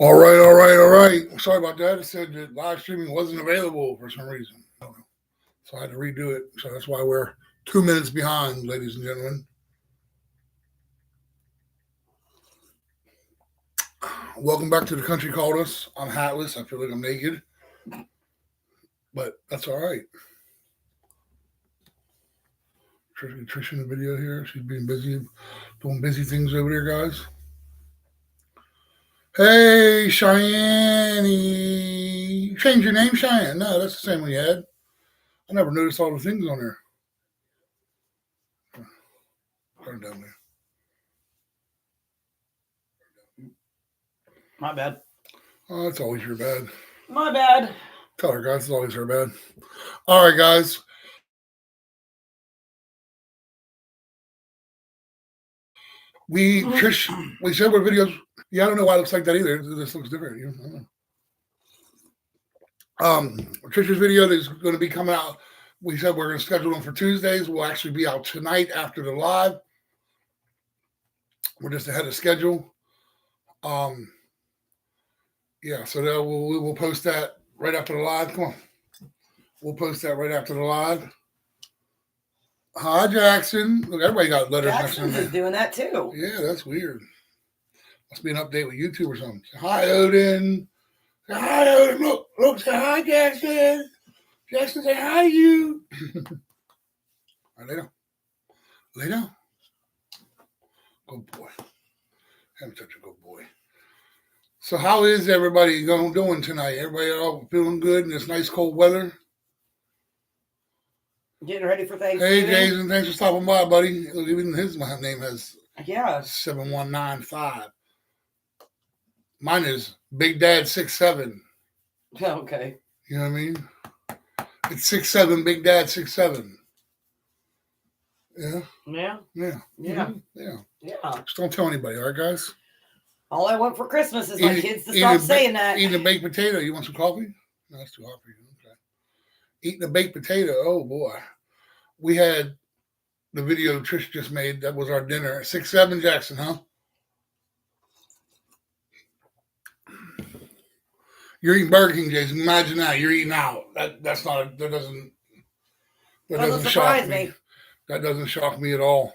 All right. Sorry about that. It said that live streaming wasn't available for some reason. I don't know. So I had to redo it. So that's why we're 2 minutes behind, ladies and gentlemen. Welcome back to The Country Called Us. I'm hatless. I feel like I'm naked. But that's all right. Trish in the video here. She's being busy, doing busy things over there, guys. Hey, Cheyenne. Change your name, Cheyenne. No, that's the same one you had. I never noticed all the things on there. Turn down there. My bad. Oh, it's always your bad. My bad. Tell her, guys, it's always her bad. All right, guys. Trish, we said we're videos. Yeah, I don't know why it looks like that either. This looks different. I don't know. Trish's video is going to be coming out. We said we're going to schedule them for Tuesdays. We'll actually be out tonight after the live. We're just ahead of schedule. Yeah, so we'll post that right after the live. Come on. We'll post that right after the live. Hi, Jackson. Look, everybody got letters. Jackson's is doing that too. Yeah, that's weird. Must be an update with YouTube or something. Hi, Odin. Say hi, Odin. Look, say hi, Jackson. Jackson, say hi to you. All right, lay down. Good boy. Haven't touched a good boy. So how is everybody doing tonight? Everybody all feeling good in this nice cold weather? Getting ready for Thanksgiving. Hey, Jason, thanks for stopping by, buddy. Even his name has 7195. Mine is Big Dad 67. Okay. You know what I mean? It's 67, Big Dad 67. Yeah. Yeah. Yeah. Yeah. Mm-hmm. Yeah. Yeah. Just don't tell anybody, all right, guys? All I want for Christmas is my kids to stop saying that. Eating a baked potato. You want some coffee? No, that's too hot for you. Okay. Eating a baked potato. Oh, boy. We had the video Trish just made. That was our dinner. 6-7 Jackson, huh? You're eating Burger King, Jason. Imagine that. You're eating out. That doesn't shock me. That doesn't shock me at all.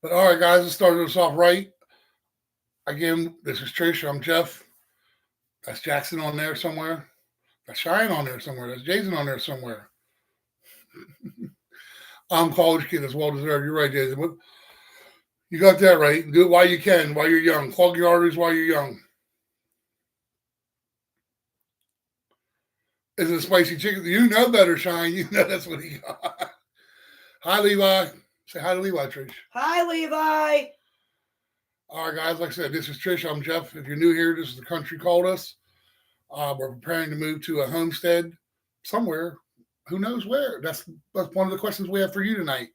But all right, guys, let's start this off right. Again, this is Trish. I'm Jeff. That's Jackson on there somewhere. That's Cheyenne on there somewhere. That's Jason on there somewhere. I'm college kid. That's well deserved. You're right, Jason. But you got that right. Do it while you can, while you're young. Clog your arteries while you're young. Is it spicy chicken? You know better, Cheyenne. You know that's what he got. Hi, Levi. Say hi to Levi, Trish. Hi, Levi. All right, guys. Like I said, this is Trish. I'm Jeff. If you're new here, this is The Country Called Us. We're preparing to move to a homestead somewhere. Who knows where? That's one of the questions we have for you tonight.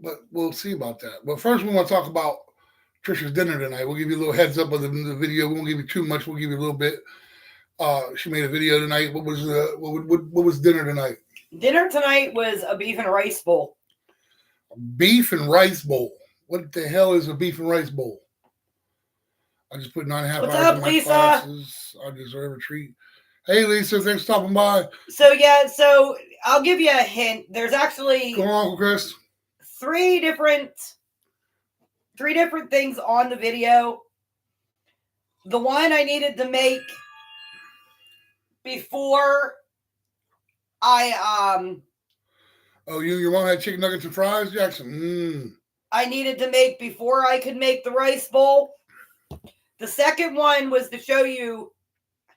But we'll see about that. But first, we want to talk about Trisha's dinner tonight. We'll give you a little heads up of the video. We won't give you too much. We'll give you a little bit. She made a video tonight. What was dinner tonight? Dinner tonight was a beef and rice bowl. Beef and rice bowl. What the hell is a beef and rice bowl? I just put 9.5 hours in my classes. I deserve a treat. Hey, Lisa, thanks for stopping by. So I'll give you a hint. There's actually Go on, Uncle Chris. Three different things on the video. The one I needed to make before I your mom had chicken nuggets and fries, Jackson. I needed to make before I could make the rice bowl. The second one was to show you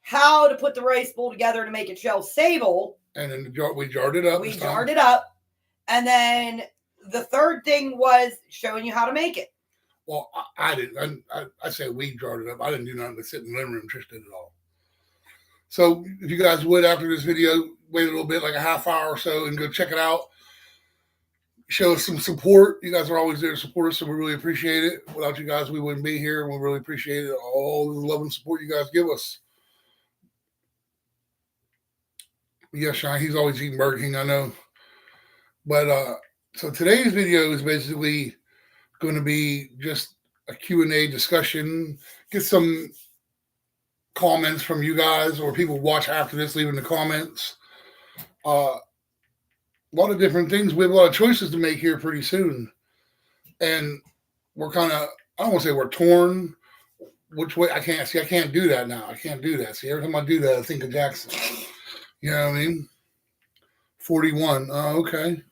how to put the rice bowl together to make it shelf stable. And then we jarred it up. We jarred it up. And then the third thing was showing you how to make it. Well, I didn't. I say we jarred it up. I didn't do nothing but sit in the living room. Trish did it all. So if you guys would, after this video, wait a little bit, like a half hour or so, and go check it out. Show us some support. You guys are always there to support us, so we really appreciate it. Without you guys, we wouldn't be here. We really appreciate it. All the love and support you guys give us. Yes, Sean, he's always eating Burger King, I know. But so today's video is basically going to be just a Q&A discussion. Get some comments from you guys or people watch after this, leaving the comments. A lot of different things. We have a lot of choices to make here pretty soon. And we're kind of, I don't want to say we're torn. Which way? I can't do that now. I can't do that. See, every time I do that, I think of Jackson. You know what I mean? 41. Oh, okay.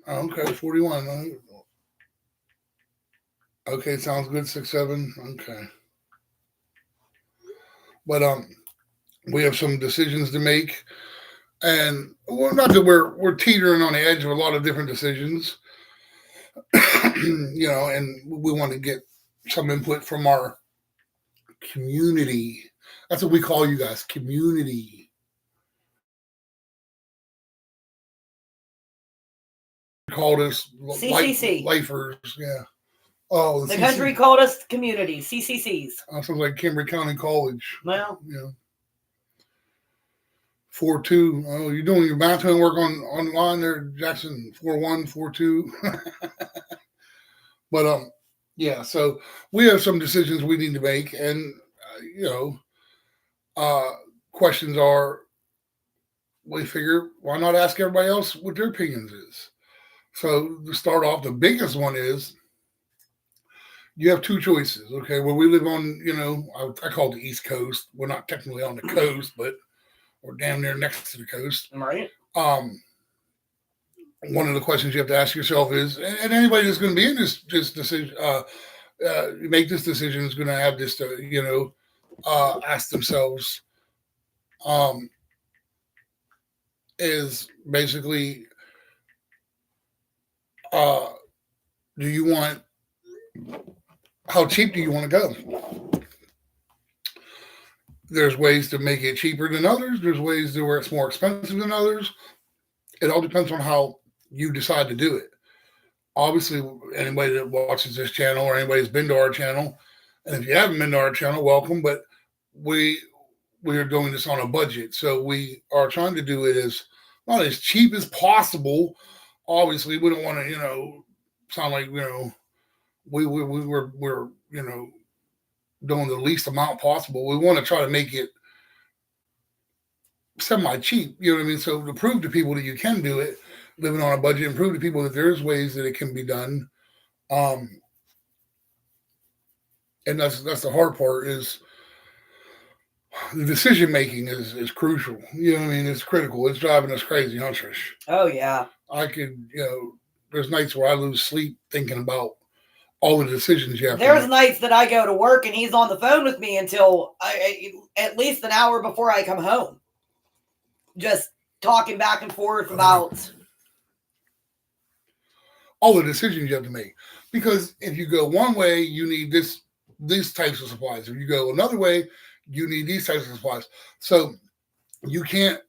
Okay, 41. Okay, sounds good. 6'7". Okay. But we have some decisions to make. And well, not that we're teetering on the edge of a lot of different decisions. You know, and we want to get some input from our community. That's what we call you guys, community. Called us CCC. lifers, yeah. Oh, the country called us community, CCCs. Sounds like Cambridge County College. Well, yeah. 4-2. Oh, you're doing your math homework online there, Jackson. 4-1, 4-2. But yeah. So we have some decisions we need to make, and you know, questions are. We figure why not ask everybody else what their opinions is. So to start off, the biggest one is you have two choices. Okay, well we live on, you know, I call it the East Coast. We're not technically on the coast, but we're damn near next to the coast. Right. One of the questions you have to ask yourself is, and anybody that's going to be in this decision, make this decision is going to have this to, you know, ask themselves, is basically, do you want, how cheap do you want to go? There's ways to make it cheaper than others. There's ways to where it's more expensive than others. It all depends on how you decide to do it. Obviously, anybody that watches this channel or anybody that's been to our channel, and if you haven't been to our channel, welcome. But we are doing this on a budget, so we are trying to do it as not as cheap as possible. Obviously, we don't want to, you know, sound like, you know, we're you know, doing the least amount possible. We want to try to make it semi-cheap, you know what I mean? So to prove to people that you can do it, living on a budget, and prove to people that there's ways that it can be done. And that's the hard part, is the decision making is crucial. You know what I mean? It's critical. It's driving us crazy, huh, Trish? Oh yeah. I could, you know, there's nights where I lose sleep thinking about all the decisions you have There's to make. nights that I go to work and he's on the phone with me until at least an hour before I come home. Just talking back and forth about all the decisions you have to make. Because if you go one way, you need these types of supplies. If you go another way, you need these types of supplies. So you can't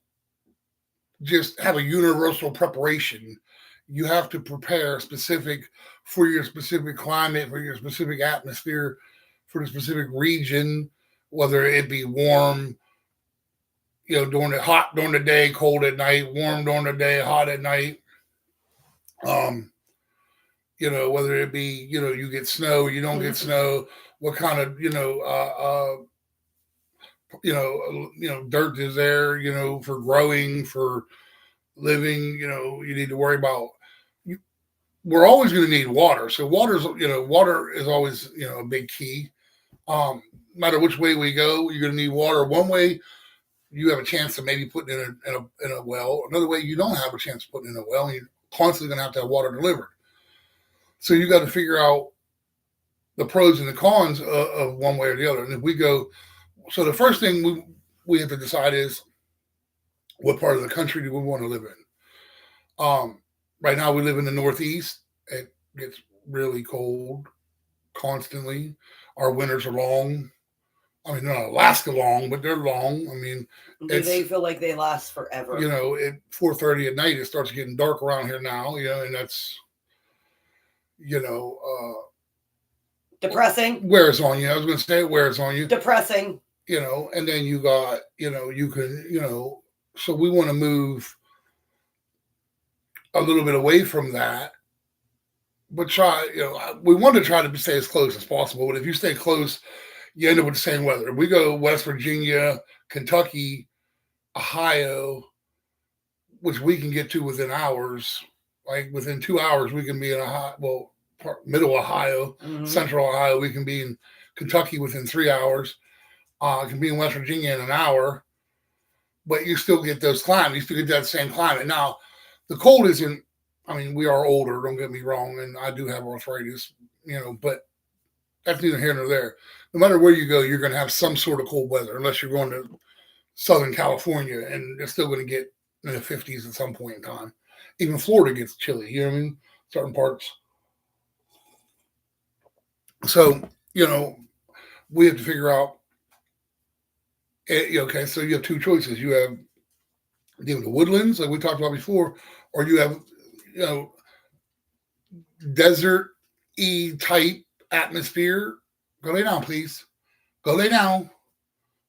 just have a universal preparation. You have to prepare specific for your specific climate, for your specific atmosphere, for the specific region, whether it be warm, you know, hot during the day, cold at night, warm during the day, hot at night. You know, whether it be, you know, you get snow, you don't get snow, what kind of, you know, dirt is there, you know, for growing, for living, you know, you need to worry about. We're always going to need water. So water is always, you know, a big key. No matter which way we go, you're going to need water. One way, you have a chance to maybe put in a well. Another way, you don't have a chance to put in a well, and you're constantly going to have water delivered. So you got to figure out the pros and the cons of one way or the other. And if we go, so the first thing we have to decide is, what part of the country do we want to live in? Right now we live in the Northeast. It gets really cold constantly. Our winters are long. I mean, they're not Alaska long, but they're long. I mean, do they feel like they last forever? You know, at 4:30 at night, it starts getting dark around here now, you know, and that's, you know, depressing. Wears on you. I was going to say it wears on you. Depressing. You know, and then you got, you know, you can, you know, so we want to move a little bit away from that but try, we want to try to stay as close as possible. But if you stay close, you end up with the same weather. If we go West Virginia, Kentucky, Ohio, which we can get to within hours, like within 2 hours, we can be in middle Ohio, central Ohio. We can be in Kentucky within 3 hours. Can be in West Virginia in an hour, but you still get those climates. You still get that same climate. Now, the cold isn't. I mean, we are older. Don't get me wrong, and I do have arthritis. But that's neither here nor there. No matter where you go, you're going to have some sort of cold weather, unless you're going to Southern California, and they're still going to get in the 50s at some point in time. Even Florida gets chilly. You know what I mean? Certain parts. So we have to figure out. Okay, so you have two choices. You have the woodlands, like we talked about before, or you have desert-y type atmosphere. Go lay down, please. Go lay down.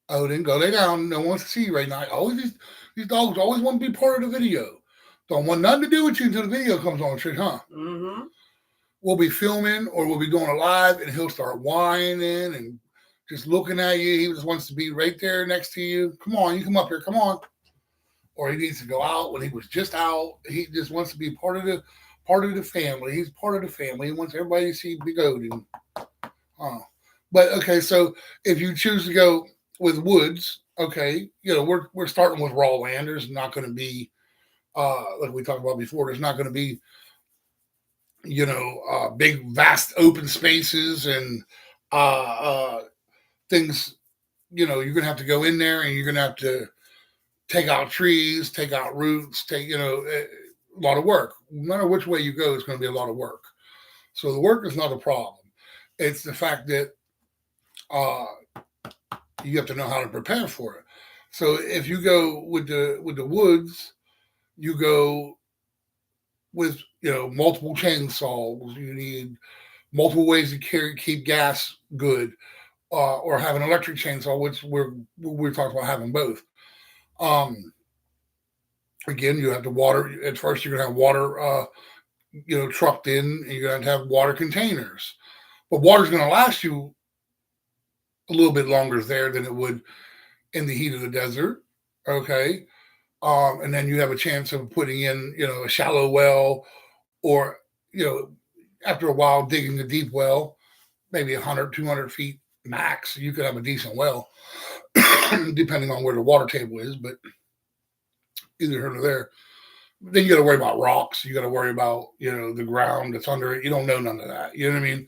Odin, go lay down. No one wants to see you right now. Always these dogs always want to be part of the video. Don't want nothing to do with you until the video comes on, huh? Mm-hmm. We'll be filming or we'll be doing a live, and he'll start whining and just looking at you. He just wants to be right there next to you. Come on, you come up here. Come on. Or he needs to go out when he was just out. He just wants to be part of the family. He's part of the family. He wants everybody to see Big Odin. But okay, so if you choose to go with woods, okay, we're starting with raw land. There's not going to be, like we talked about before, there's not going to be, big vast open spaces and things. You're going to have to go in there and you're going to have to take out trees, take out roots, a lot of work. No matter which way you go, it's going to be a lot of work. So the work is not a problem. It's the fact that you have to know how to prepare for it. So if you go with the woods, you go with multiple chainsaws. You need multiple ways to keep gas good, or have an electric chainsaw, which we're talking about having both. Again, you have to water. At first, you're gonna have water, trucked in, and you're gonna have water containers. But water's gonna last you a little bit longer there than it would in the heat of the desert. Okay. And then you have a chance of putting in, a shallow well, or, after a while digging a deep well, maybe 100, 200 feet max. You could have a decent well, depending on where the water table is, but either here or there. Then you got to worry about rocks. You got to worry about, the ground that's under it. You don't know none of that. You know what I mean?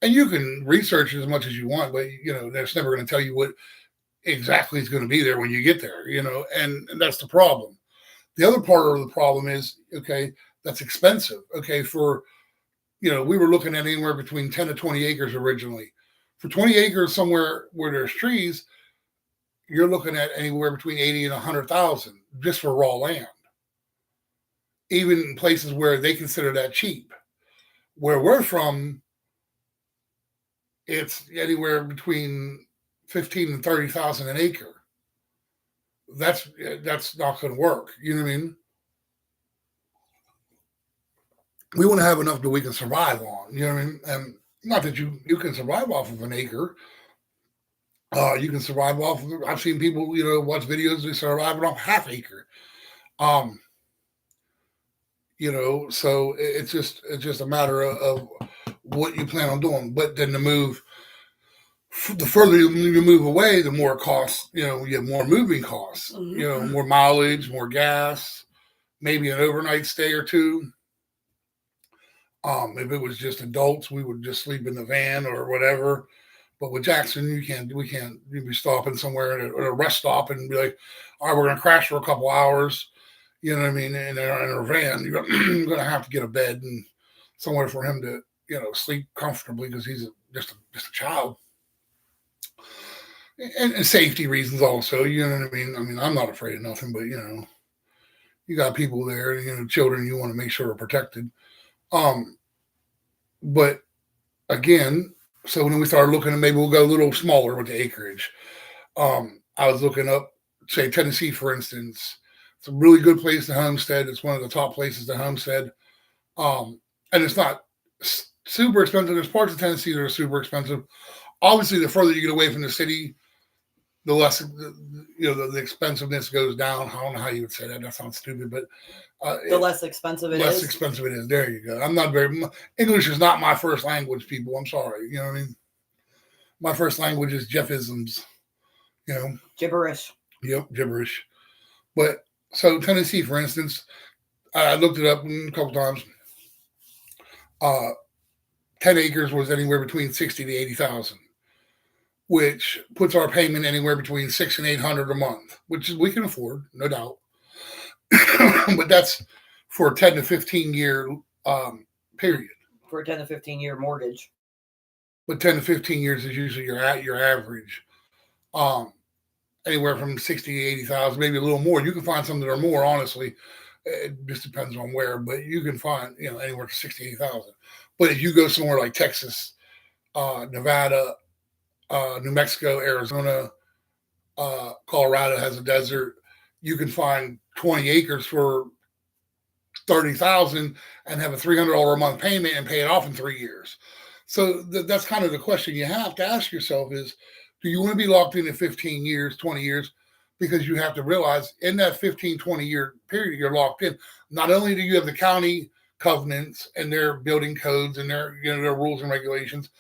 And you can research as much as you want, but, that's never going to tell you what exactly is going to be there when you get there, and that's the problem. The other part of the problem is, okay, that's expensive. Okay, for, we were looking at anywhere between 10 to 20 acres originally. For 20 acres somewhere where there's trees, you're looking at anywhere between 80 and 100,000 just for raw land. Even in places where they consider that cheap. Where we're from, it's anywhere between 15 and 30,000 an acre. That's not going to work. You know what I mean? We want to have enough that we can survive on. You know what I mean? And not that you can survive off of an acre. You can survive off of. I've seen people, watch videos they surviving off half acre. So it's just a matter of what you plan on doing. But then the further you move away, the more costs, you have more moving costs, more mileage, more gas, maybe an overnight stay or two. If it was just adults, we would just sleep in the van or whatever. But with Jackson, we can't be stopping somewhere at a rest stop and be like, all right, we're going to crash for a couple hours. You know what I mean? In a van, you're going to have to get a bed and somewhere for him to, sleep comfortably because he's just a child. And safety reasons also, you know what I mean? I mean, I'm not afraid of nothing, but, you got people there, children you want to make sure are protected. But again, so when we started looking at maybe we'll go a little smaller with the acreage. I was looking up, say, Tennessee, for instance. It's a really good place to homestead. It's one of the top places to homestead. And it's not super expensive. There's parts of Tennessee that are super expensive. Obviously, the further you get away from the city, the less, the expensiveness goes down. I don't know how you would say that. That sounds stupid, but the less expensive it is. Less expensive it is. There you go. I'm not very, English is not my first language, people. I'm sorry. You know what I mean? My first language is Jeffisms, Gibberish. Yep, gibberish. But so Tennessee, for instance, I looked it up a couple times. 10 acres was anywhere between 60 to 80,000, which puts our payment anywhere between $600 and $800 a month, which we can afford, no doubt. But that's for a 10 to 15 year period. For a 10 to 15 year mortgage. But 10 to 15 years is usually your average. Anywhere from 60 to 80,000, maybe a little more. You can find some that are more, honestly. It just depends on where, but you can find, anywhere from 60 to 80,000. But if you go somewhere like Texas, Nevada, New Mexico, Arizona, Colorado has a desert, you can find 20 acres for 30,000 and have a $300 a month payment and pay it off in 3 years. So that's kind of the question you have to ask yourself is, do you want to be locked in 15 years, 20 years? Because you have to realize in that 15, 20 year period you're locked in, not only do you have the county covenants and their building codes and their rules and regulations,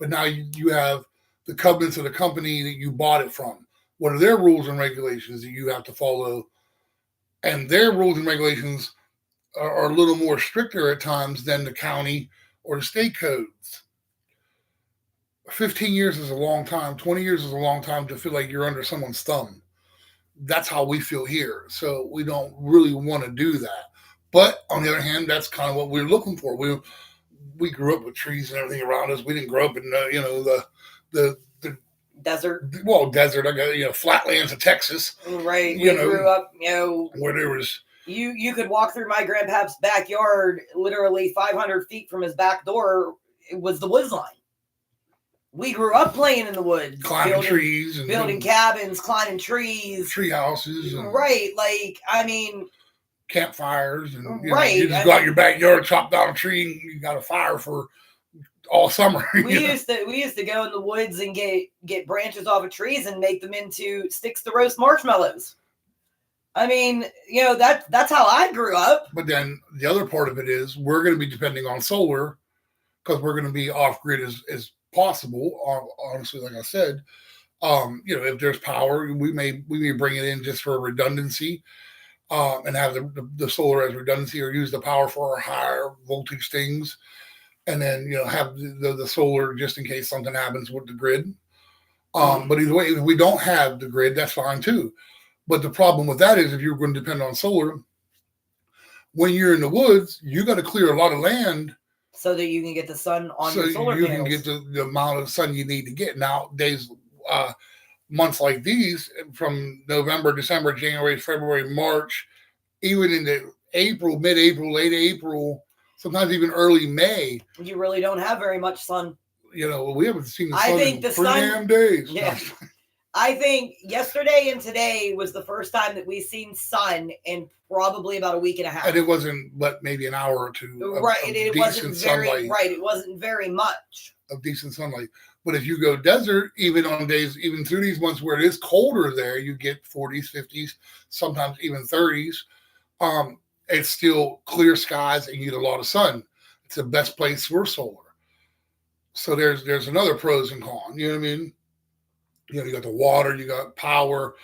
but now you have the covenants of the company that you bought it from. What are their rules and regulations that you have to follow? And their rules and regulations are a little more stricter at times than the county or the state codes. 15 years is a long time. 20 years is a long time to feel like you're under someone's thumb. That's how we feel here. So we don't really want to do that. But on the other hand, that's kind of what we're looking for. We grew up with trees and everything around us. We didn't grow up in the desert. Well, desert. I got flatlands of Texas. Right. We grew up, where there was. You could walk through my grandpa's backyard, literally 500 feet from his back door. It was the woods line. We grew up playing in the woods, climbing trees, and building cabins, climbing trees, tree houses, and right? Campfires, and you just go out your backyard, chop down a tree, and you got a fire for all summer. We used to go in the woods and get branches off of trees and make them into sticks to roast marshmallows. That's how I grew up. But then the other part of it is we're going to be depending on solar because we're going to be off grid as possible. Honestly, like I said, if there's power, we may bring it in just for redundancy, and have the solar as redundancy, or use the power for our higher voltage things, and then have the solar just in case something happens with the grid. But either way, if we don't have the grid, that's fine too. But the problem with that is if you're going to depend on solar, when you're in the woods, you got to clear a lot of land so that you can get the sun on your solar panels. So you can get the amount of sun you need to get. Nowadays, months like these, from November, December, January, February, March, even into April, mid-April, late April, sometimes even early May. You really don't have very much sun. We haven't seen the sun in 3 damn days. Yeah. I think yesterday and today was the first time that we've seen sun in probably about a week and a half. And it wasn't, but maybe an hour or two. It wasn't very sunlight. Right. It wasn't very much of decent sunlight. But if you go desert, even on days, even through these months where it is colder there, you get 40s, 50s, sometimes even 30s. It's still clear skies and you get a lot of sun. It's the best place for solar. So there's another pros and cons. You know what I mean? You got the water, you got power.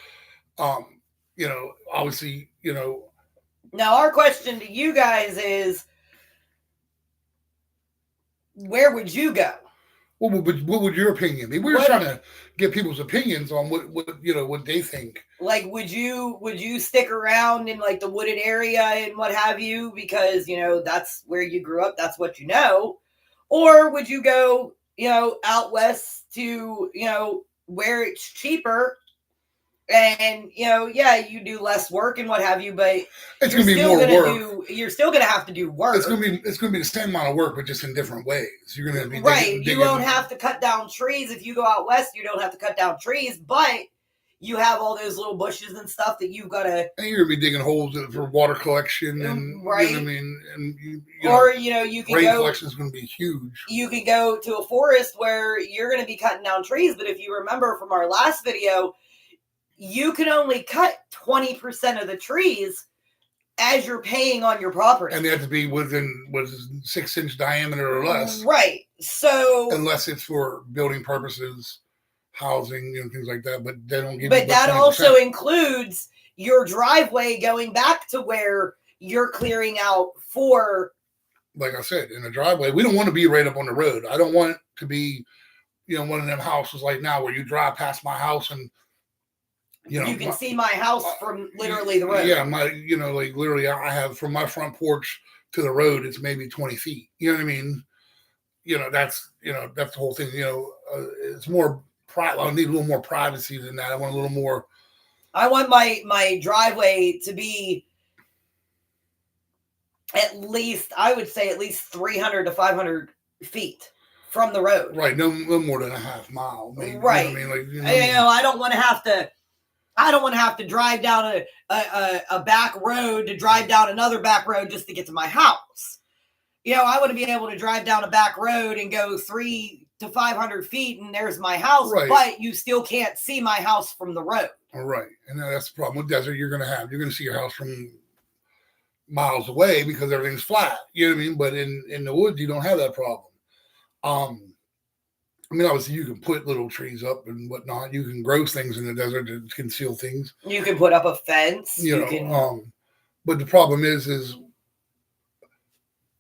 Obviously, Now, our question to you guys is, where would you go? What would your opinion be? We're trying to get people's opinions on what they think. Like, would you stick around in like the wooded area and what have you, because that's where you grew up, that's what you know, or would you go out west to where it's cheaper and you do less work and what have you, but it's going to be more work. You're still going to have to do work. It's going to be the same amount of work, but just in different ways. You're going to be right. You won't have to cut down trees if you go out west. You don't have to cut down trees, but you have all those little bushes and stuff that you've got to. And you're gonna be digging holes for water collection, and right. You know what I mean, and you can rain go. collection is going to be huge. You can go to a forest where you're going to be cutting down trees, but if you remember from our last video, you can only cut 20% of the trees as you're paying on your property. And they have to be within 6-inch diameter or less. Right. So unless it's for building purposes, housing, things like that. But they don't give. But that 20%. Also includes your driveway going back to where you're clearing out for. Like I said, in the driveway, we don't want to be right up on the road. I don't want it to be, one of them houses like now where you drive past my house and. You can see my house from literally the road. Yeah, like literally, I have from my front porch to the road, it's maybe 20 feet. You know what I mean? That's the whole thing. It's more private. I need a little more privacy than that. I want a little more. I want my driveway to be at least 300 to 500 feet from the road. Right, no more than a half mile. Maybe, right. You know what I mean? I don't want to have to. I don't want to have to drive down a back road to drive down another back road just to get to my house. I want to be able to drive down a back road and go 300 to 500 feet and there's my house, right. But you still can't see my house from the road. All right. And that's the problem with desert. You're going to see your house from miles away because everything's flat. You know what I mean? But in the woods, you don't have that problem. Obviously, you can put little trees up and whatnot. You can grow things in the desert to conceal things. You can put up a fence. But the problem is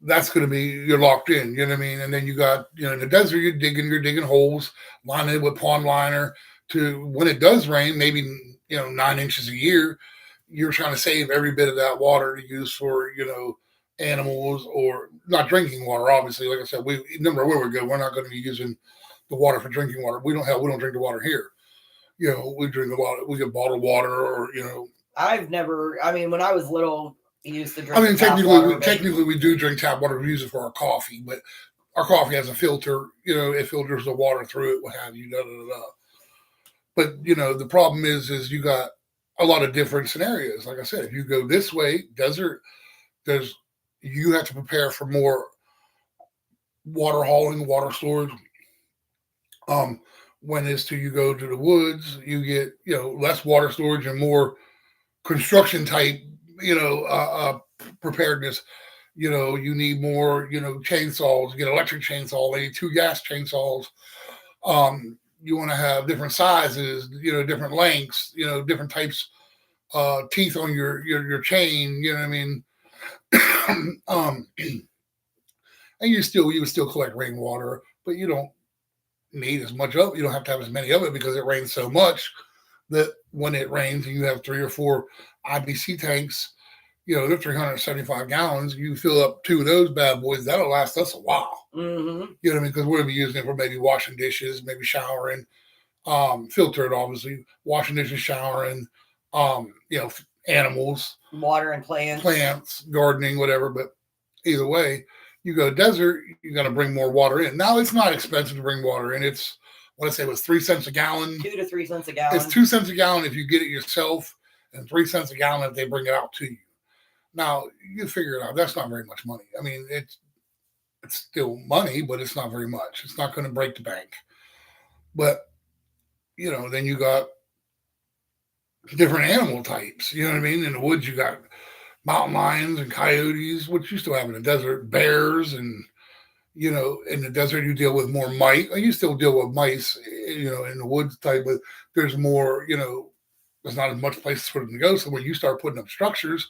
that's going to be, you're locked in. You know what I mean? And then you got, in the desert, you're digging holes, lining it with pond liner to when it does rain, maybe 9 inches a year. You're trying to save every bit of that water to use for animals or not drinking water. Obviously, like I said, no matter where we go, we're not going to be using the water for drinking water. We don't drink the water here. We drink a lot. We get bottled water, or I've never. When I was little, I used to drink. Technically, we do drink tap water. We use it for our coffee, but our coffee has a filter. It filters the water through it. What have you? But the problem is you got a lot of different scenarios. Like I said, if you go this way, desert, you have to prepare for more water hauling, water storage. When you go to the woods, you get, less water storage and more construction type, preparedness. You need more, chainsaws. You get electric chainsaw, maybe 2 gas chainsaws. You want to have different sizes, different lengths, different types, teeth on your chain, you know what I mean? And you would still collect rainwater, but you don't need as much of it. You don't have to have as many of it because it rains so much that when it rains and you have 3 or 4 IBC tanks, they're 375 gallons. You fill up 2 of those bad boys, that'll last us a while. Mm-hmm. You know what I mean? Because we're going to be using it for maybe washing dishes, maybe showering, filtered, obviously, washing dishes, showering, animals, water and plants, gardening, whatever. But either way, you go desert, you got to bring more water in. Now, it's not expensive to bring water in. It's, what I say, was 3 cents a gallon. 2 to 3 cents a gallon. It's 2 cents a gallon if you get it yourself, and 3 cents a gallon if they bring it out to you. Now, you figure it out. That's not very much money. It's still money, but it's not very much. It's not going to break the bank. But, then you got different animal types. You know what I mean? In the woods, you got mountain lions and coyotes, which you still have in the desert, bears, and, in the desert, you deal with more mice. You still deal with mice, in the woods type, but there's more, there's not as much places for them to go. So when you start putting up structures,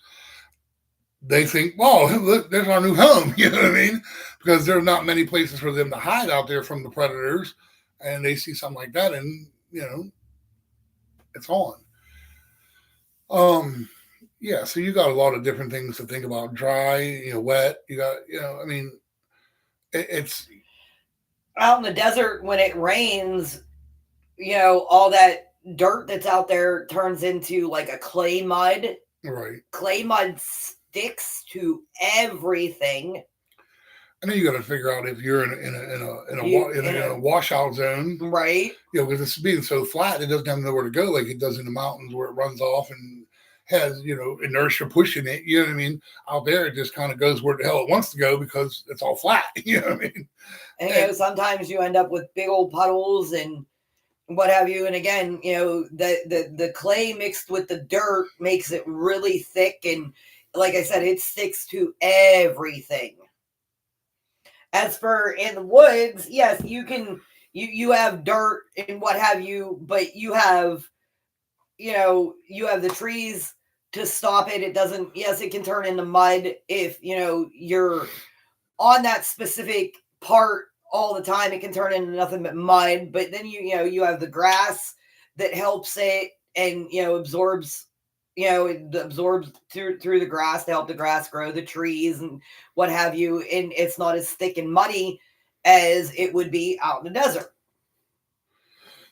they think, "Whoa, look, there's our new home." You know what I mean? Because there are not many places for them to hide out there from the predators, and they see something like that, and it's on. Yeah. So you got a lot of different things to think about. Dry, wet. You got, it's out in the desert when it rains. All that dirt that's out there turns into like a clay mud. Right. Clay mud sticks to everything. And then you got to figure out if you're in a washout zone, right? Because it's being so flat, it doesn't have nowhere to go like it does in the mountains where it runs off and has inertia pushing it. You know what I mean? Out there, it just kind of goes where the hell it wants to go because it's all flat. You know what I mean? And sometimes you end up with big old puddles and what have you. And again, the clay mixed with the dirt makes it really thick, and like I said, it sticks to everything. As for in the woods, yes, you have dirt and what have you, but you have the trees to stop it. It doesn't, yes, it can turn into mud if, you're on that specific part all the time. It can turn into nothing but mud, but then you have the grass that helps it and, absorbs, it absorbs through the grass to help the grass grow, the trees and what have you. And it's not as thick and muddy as it would be out in the desert.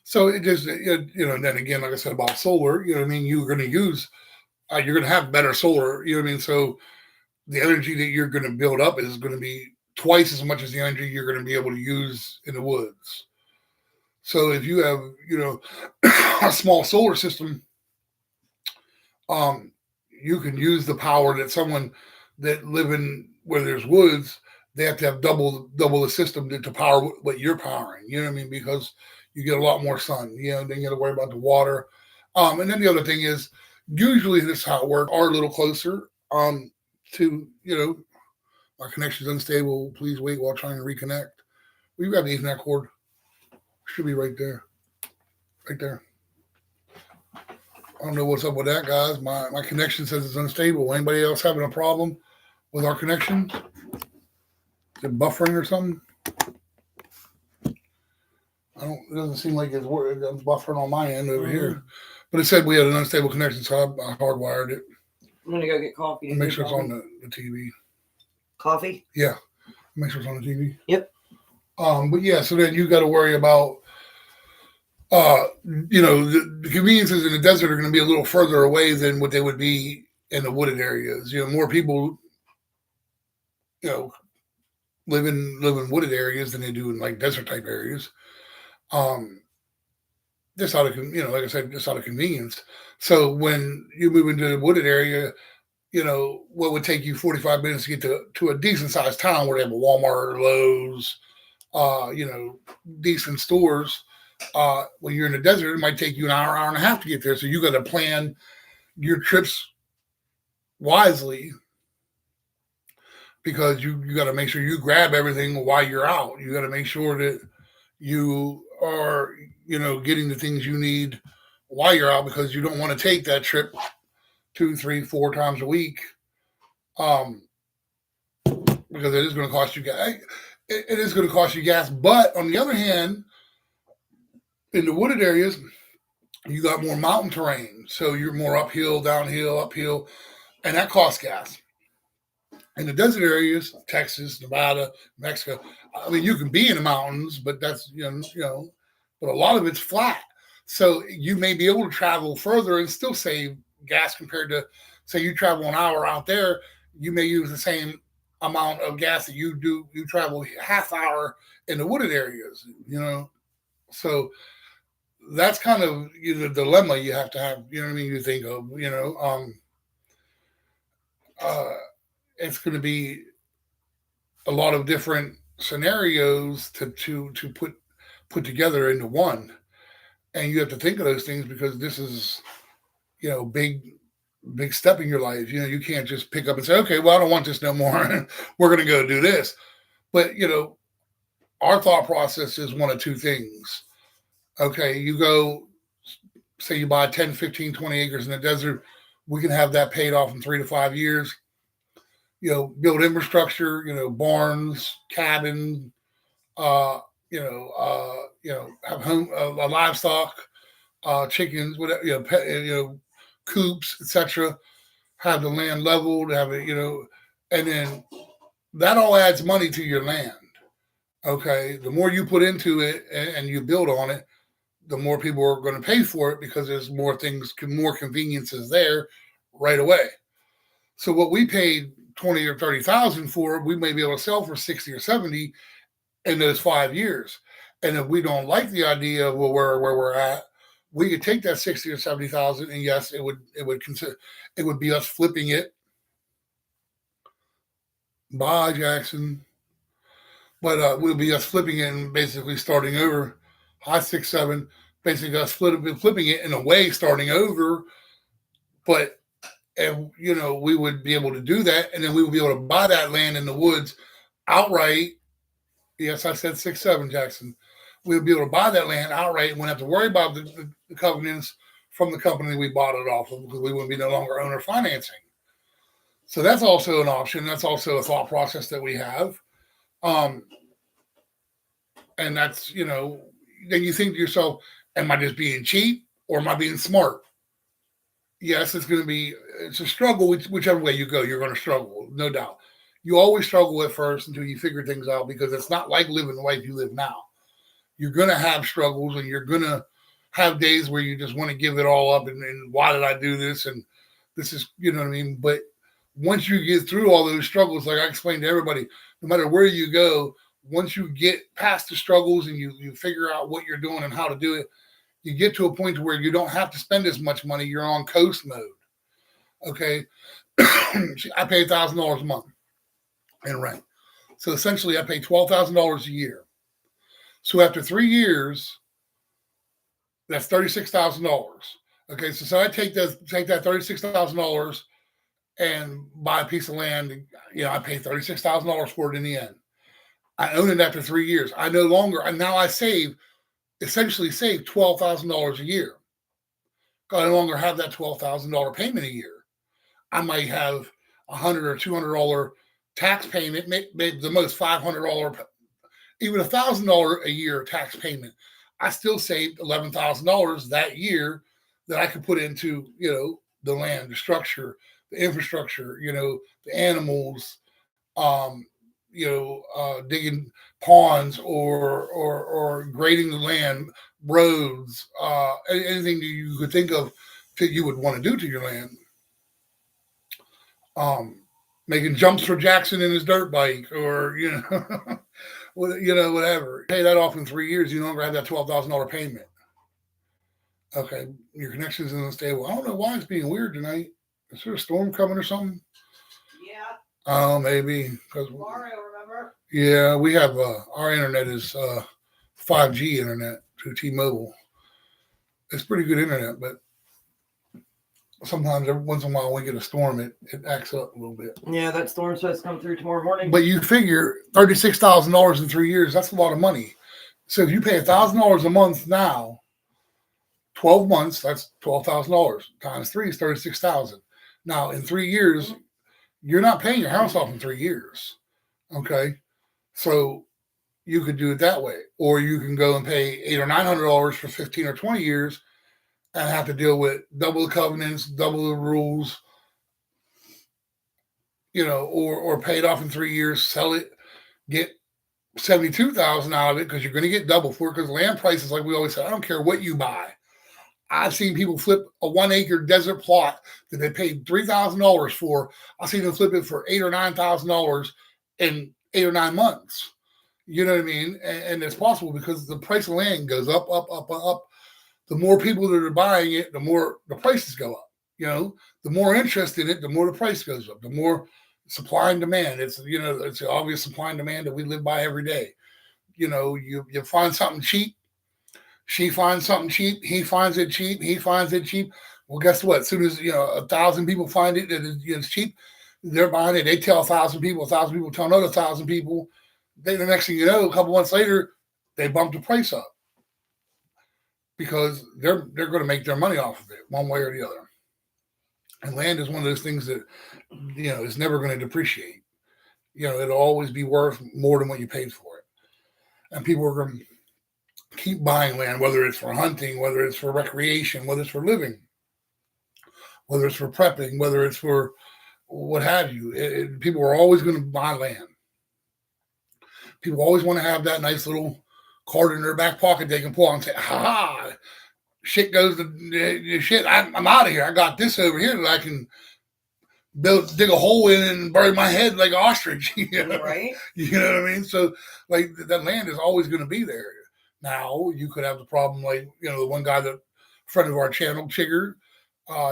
So it just, and then again, like I said about solar, you're going to use, you're going to have better solar, So the energy that you're going to build up is going to be twice as much as the energy you're going to be able to use in the woods. So if you have, a small solar system, you can use the power that someone that live in where there's woods, they have to have double the system to power what you're powering. You know what I mean? Because you get a lot more sun. Then you got to worry about the water. And then the other thing is, usually this is how it works. Are a little closer to my connection's unstable. Please wait while trying to reconnect. Well, you got the Ethernet cord. Should be right there. Right there. I don't know what's up with that, guys. My connection says it's unstable. Anybody else having a problem with our connection? Is it buffering or something? It doesn't seem like it's buffering on my end over here. But it said we had an unstable connection, so I hardwired it. I'm gonna go get coffee. Make sure it's on the TV. Coffee? Yeah. Make sure it's on the TV. Yep. But yeah, so then you got to worry about the conveniences in the desert are going to be a little further away than what they would be in the wooded areas. More people, live in wooded areas than they do in like desert type areas. Just out of, like I said, just out of convenience. So when you move into the wooded area, what would take you 45 minutes to get to a decent sized town where they have a Walmart, Lowe's, decent stores. When you're in the desert, it might take you an hour and a half to get there. So you got to plan your trips wisely because you got to make sure you grab everything while you're out. You got to make sure that you are, getting the things you need while you're out because you don't want to take that trip 2, 3, 4 times a week. Because it is going to cost you gas. It is going to cost you gas. But on the other hand, in the wooded areas, you got more mountain terrain. So you're more uphill, downhill, and that costs gas. In the desert areas, Texas, Nevada, Mexico, you can be in the mountains, but that's, but a lot of it's flat. So you may be able to travel further and still save gas compared to, say, you travel an hour out there, you may use the same amount of gas that you travel half hour in the wooded areas, So that's kind of the dilemma you have to have, you think of, it's going to be a lot of different scenarios to put together into one. And you have to think of those things because this is, big step in your life. You can't just pick up and say, okay, well, I don't want this no more. We're going to go do this. But, our thought process is one of two things. Okay, you go, say you buy 10, 15, 20 acres in the desert. We can have that paid off in 3 to 5 years. Build infrastructure, barns, cabin, have home, livestock, chickens, whatever, pet, coops, etc. Have the land leveled, have it, and then that all adds money to your land. Okay, the more you put into it and you build on it, the more people are going to pay for it because there's more things, more conveniences there right away. So what we paid 20 or 30,000 for, we may be able to sell for 60 or 70 in those 5 years. And if we don't like the idea of where we're at, we could take that 60 or 70,000, and yes, it would be us flipping it. Bye, Jackson. But we'll be us flipping it and basically starting over. High 6, 7, basically us flipping it in a way, starting over. But we would be able to do that, and then we would be able to buy that land in the woods outright. Yes, I said 6, 7, Jackson. We would be able to buy that land outright and wouldn't have to worry about the covenants from the company we bought it off of, because we wouldn't be no longer owner financing. So that's also an option. That's also a thought process that we have. And that's, then you think to yourself, am I just being cheap or am I being smart? Yes, it's a struggle. Whichever way you go, you're going to struggle, no doubt. You always struggle at first until you figure things out, because it's not like living the life you live now. You're going to have struggles, and you're going to have days where you just want to give it all up and why did I do this? And this is, you know what I mean? But once you get through all those struggles, like I explained to everybody, no matter where you go, once you get past the struggles and you figure out what you're doing and how to do it, you get to a point where you don't have to spend as much money. You're on coast mode. Okay. I pay $1,000 a month in rent. So essentially I pay $12,000 a year. So after 3 years, that's $36,000. Okay. So I take that $36,000 and buy a piece of land. I pay $36,000 for it in the end. I own it after 3 years. I no longer, and now I essentially save $12,000 a year. I no longer have that $12,000 payment a year. I might have $100 or $200 tax payment, maybe the most $500, even $1,000 a year tax payment. I still saved $11,000 that year that I could put into, the land, the structure, the infrastructure, the animals, digging ponds or grading the land, roads, anything that you could think of that you would want to do to your land. Making jumps for Jackson in his dirt bike, or whatever. Pay that off in 3 years. You no longer have that $12,000 payment. Okay, your connection's unstable. I don't know why it's being weird tonight. Is there a storm coming or something? Yeah. Oh, maybe because Mario, remember? Yeah, we have our internet is 5G internet through T-Mobile. It's pretty good internet, but sometimes every once in a while we get a storm, it acts up a little bit. Yeah, that storm's supposed to come through tomorrow morning. But you figure $36,000 in 3 years, that's a lot of money. So if you pay $1,000 a month now, 12 months, that's $12,000 times 3 is $36,000. Now in 3 years, you're not paying your house off in 3 years. Okay. So you could do it that way, or you can go and pay $800 or $900 for 15 or 20 years and have to deal with double the covenants, double the rules, or pay it off in 3 years, sell it, get $72,000 out of it, because you're going to get double for it, because land prices, like we always say, I don't care what you buy. I've seen people flip a 1 acre desert plot that they paid $3,000 for. I've seen them flip it for $8,000 or $9,000 in 8 or 9 months. You know what I mean? And it's possible because the price of land goes up, up, up, up. The more people that are buying it, the more the prices go up. The more interest in it, the more the price goes up. The more supply and demand. It's it's the obvious supply and demand that we live by every day. You find something cheap. She finds something cheap. He finds it cheap. He finds it cheap. Well, guess what? As soon as 1,000 people find it that it's cheap, they're buying it. They tell 1,000 people. 1,000 people tell another 1,000 people. Then the next thing you know, a couple months later, they bump the price up because they're going to make their money off of it one way or the other. And land is one of those things that is never going to depreciate. It'll always be worth more than what you paid for it. And people are going to keep buying land, whether it's for hunting, whether it's for recreation, whether it's for living, whether it's for prepping, whether it's for what have you. People are always going to buy land. People always want to have that nice little card in their back pocket they can pull out and say, ha, shit goes to shit. I'm out of here. I got this over here that I can dig a hole in and bury my head like an ostrich. You know? Right. You know what I mean? So like that land is always going to be there. Now you could have the problem like, the one guy that friend of our channel, Chigger,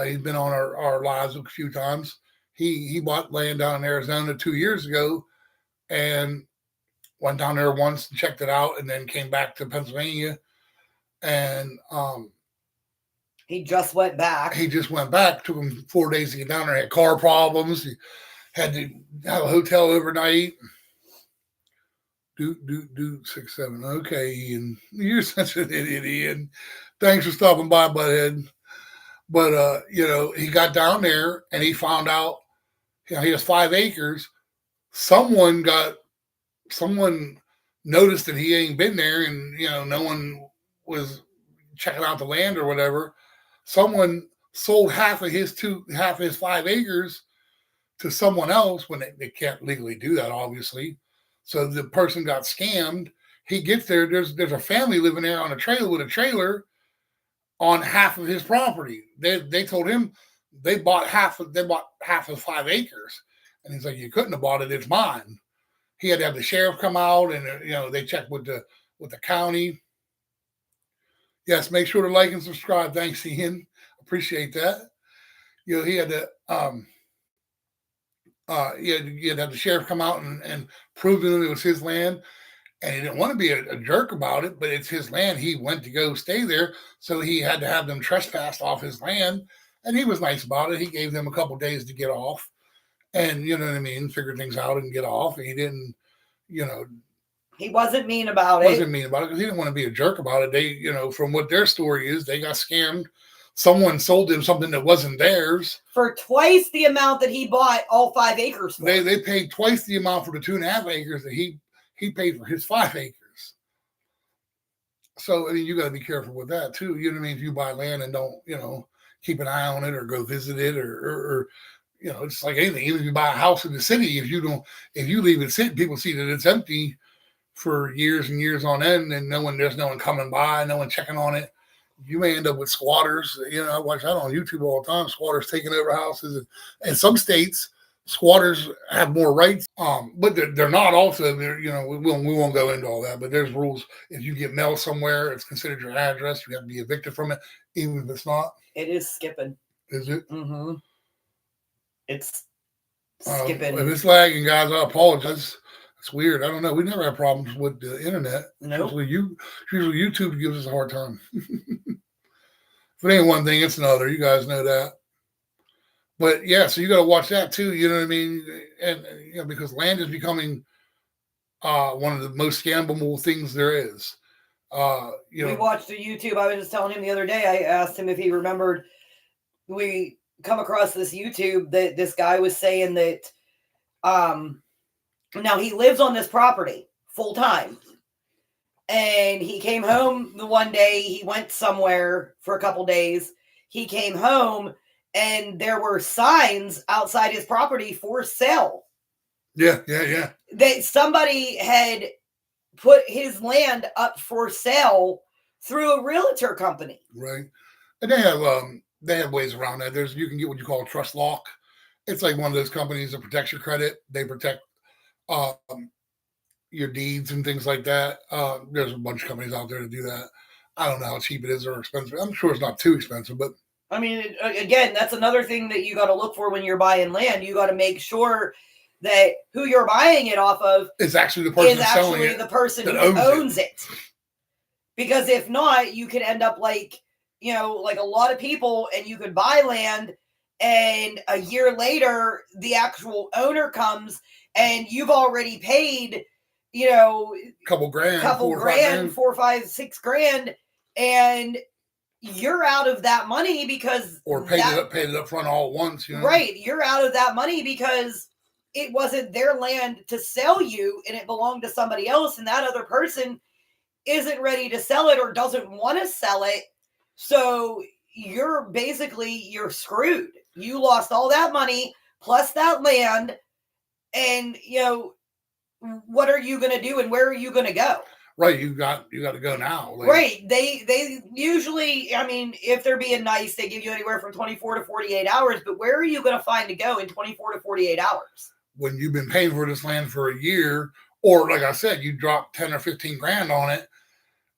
he's been on our lives a few times. He bought land down in Arizona 2 years ago and went down there once and checked it out and then came back to Pennsylvania. And he just went back. Took him 4 days to get down there. Had car problems. He had to have a hotel overnight. Do 6-7. Okay, Ian. You're such an idiot, Ian. Thanks for stopping by, butthead. But he got down there and he found out he has 5 acres. Someone noticed that he ain't been there and no one was checking out the land or whatever. Someone sold half of his 5 acres to someone else when they can't legally do that, obviously. So the person got scammed. He gets there. There's a family living there on a trailer with a trailer on half of his property. They told him they bought half of 5 acres, and he's like, "You couldn't have bought it. It's mine." He had to have the sheriff come out, and they checked with the county. Yes, make sure to like and subscribe. Thanks, Ian. Appreciate that. He had to he had to have the sheriff come out and prove that it was his land. And he didn't want to be a jerk about it, but it's his land. He went to go stay there, so he had to have them trespassed off his land. And he was nice about it. He gave them a couple days to get off, and figure things out and get off. And he didn't, he wasn't mean about it. Wasn't mean about it because he didn't want to be a jerk about it. They, from what their story is, they got scammed. Someone sold them something that wasn't theirs for twice the amount that he bought all 5 acres for. They paid twice the amount for the 2.5 acres that he paid for his 5 acres. So you got to be careful with that too. You know what I mean? If you buy land and don't, keep an eye on it or go visit it or it's like anything. Even if you buy a house in the city, if you leave it sitting, people see that it's empty for years and years on end, and there's no one coming by, no one checking on it. You may end up with squatters. I watch that on YouTube all the time. Squatters taking over houses, and some states, squatters have more rights. But they're not also. We won't go into all that. But there's rules. If you get mail somewhere, it's considered your address. You have to be evicted from it, even if it's not. It is skipping. Is it? Mm-hmm. It's skipping. If it's lagging, guys, I apologize. It's weird. I don't know. We never have problems with the internet. No. Nope. Usually YouTube gives us a hard time. If it ain't one thing, it's another. You guys know that. But yeah, so you got to watch that too. You know what I mean? And because land is becoming one of the most scamable things there is. We watched the YouTube. I was just telling him the other day. I asked him if he remembered. We come across this YouTube that this guy was saying that. Now he lives on this property full time. And he came home the one day. He went somewhere for a couple days. He came home and there were signs outside his property for sale. Yeah. That somebody had put his land up for sale through a realtor company. Right. And they have ways around that. You can get what you call a trust lock. It's like one of those companies that protects your credit. They protect your deeds and things like that. There's a bunch of companies out there to do that. I don't know how cheap it is or expensive. I'm sure it's not too expensive, but I mean, again, that's another thing that you got to look for when you're buying land. You got to make sure that who you're buying it off of is actually the person selling it, the person who owns it. Because if not, you could end up like a lot of people, and you could buy land, and a year later, the actual owner comes, and you've already paid, couple grand, $4, $5, $6 grand, and you're out of that money because paid it up front all at once, Right. You're out of that money because it wasn't their land to sell you, and it belonged to somebody else, and that other person isn't ready to sell it or doesn't want to sell it. So you're screwed. You lost all that money plus that land, and what are you going to do, and where are you going to go? Right, you got to go now. Like, Right. They usually, I mean, if they're being nice, they give you anywhere from 24 to 48 hours. But where are you going to find to go in 24 to 48 hours? when you've been paying for this land for a year, or like I said, you drop 10 or 15 grand on it,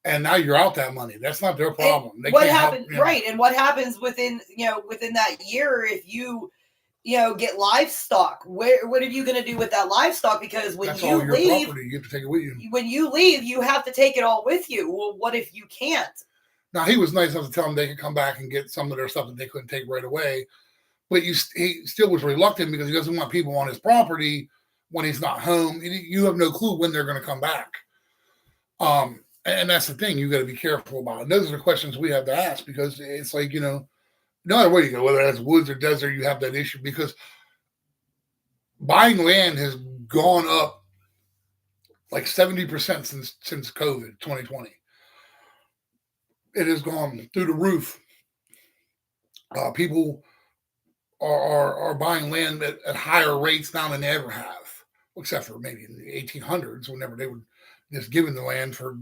and now you're out that money. That's not their problem. They what can't happens, help, right? And what happens within that year if you get livestock? What are you going to do with that livestock? Because when that's you all your leave, property. You have to take it with you. when you leave, you have to take it all with you. Well, what if you can't? Now, he was nice enough to tell them they could come back and get some of their stuff that they couldn't take right away. But he still was reluctant because he doesn't want people on his property when he's not home. You have no clue when they're going to come back. And that's the thing. You got to be careful about. And those are the questions we have to ask, because it's like, no matter where you go, whether that's woods or desert, you have that issue, because buying land has gone up like 70% since COVID 2020. It has gone through the roof. People are buying land at higher rates now than they ever have, except for maybe in the 1800s, whenever they would just given the land for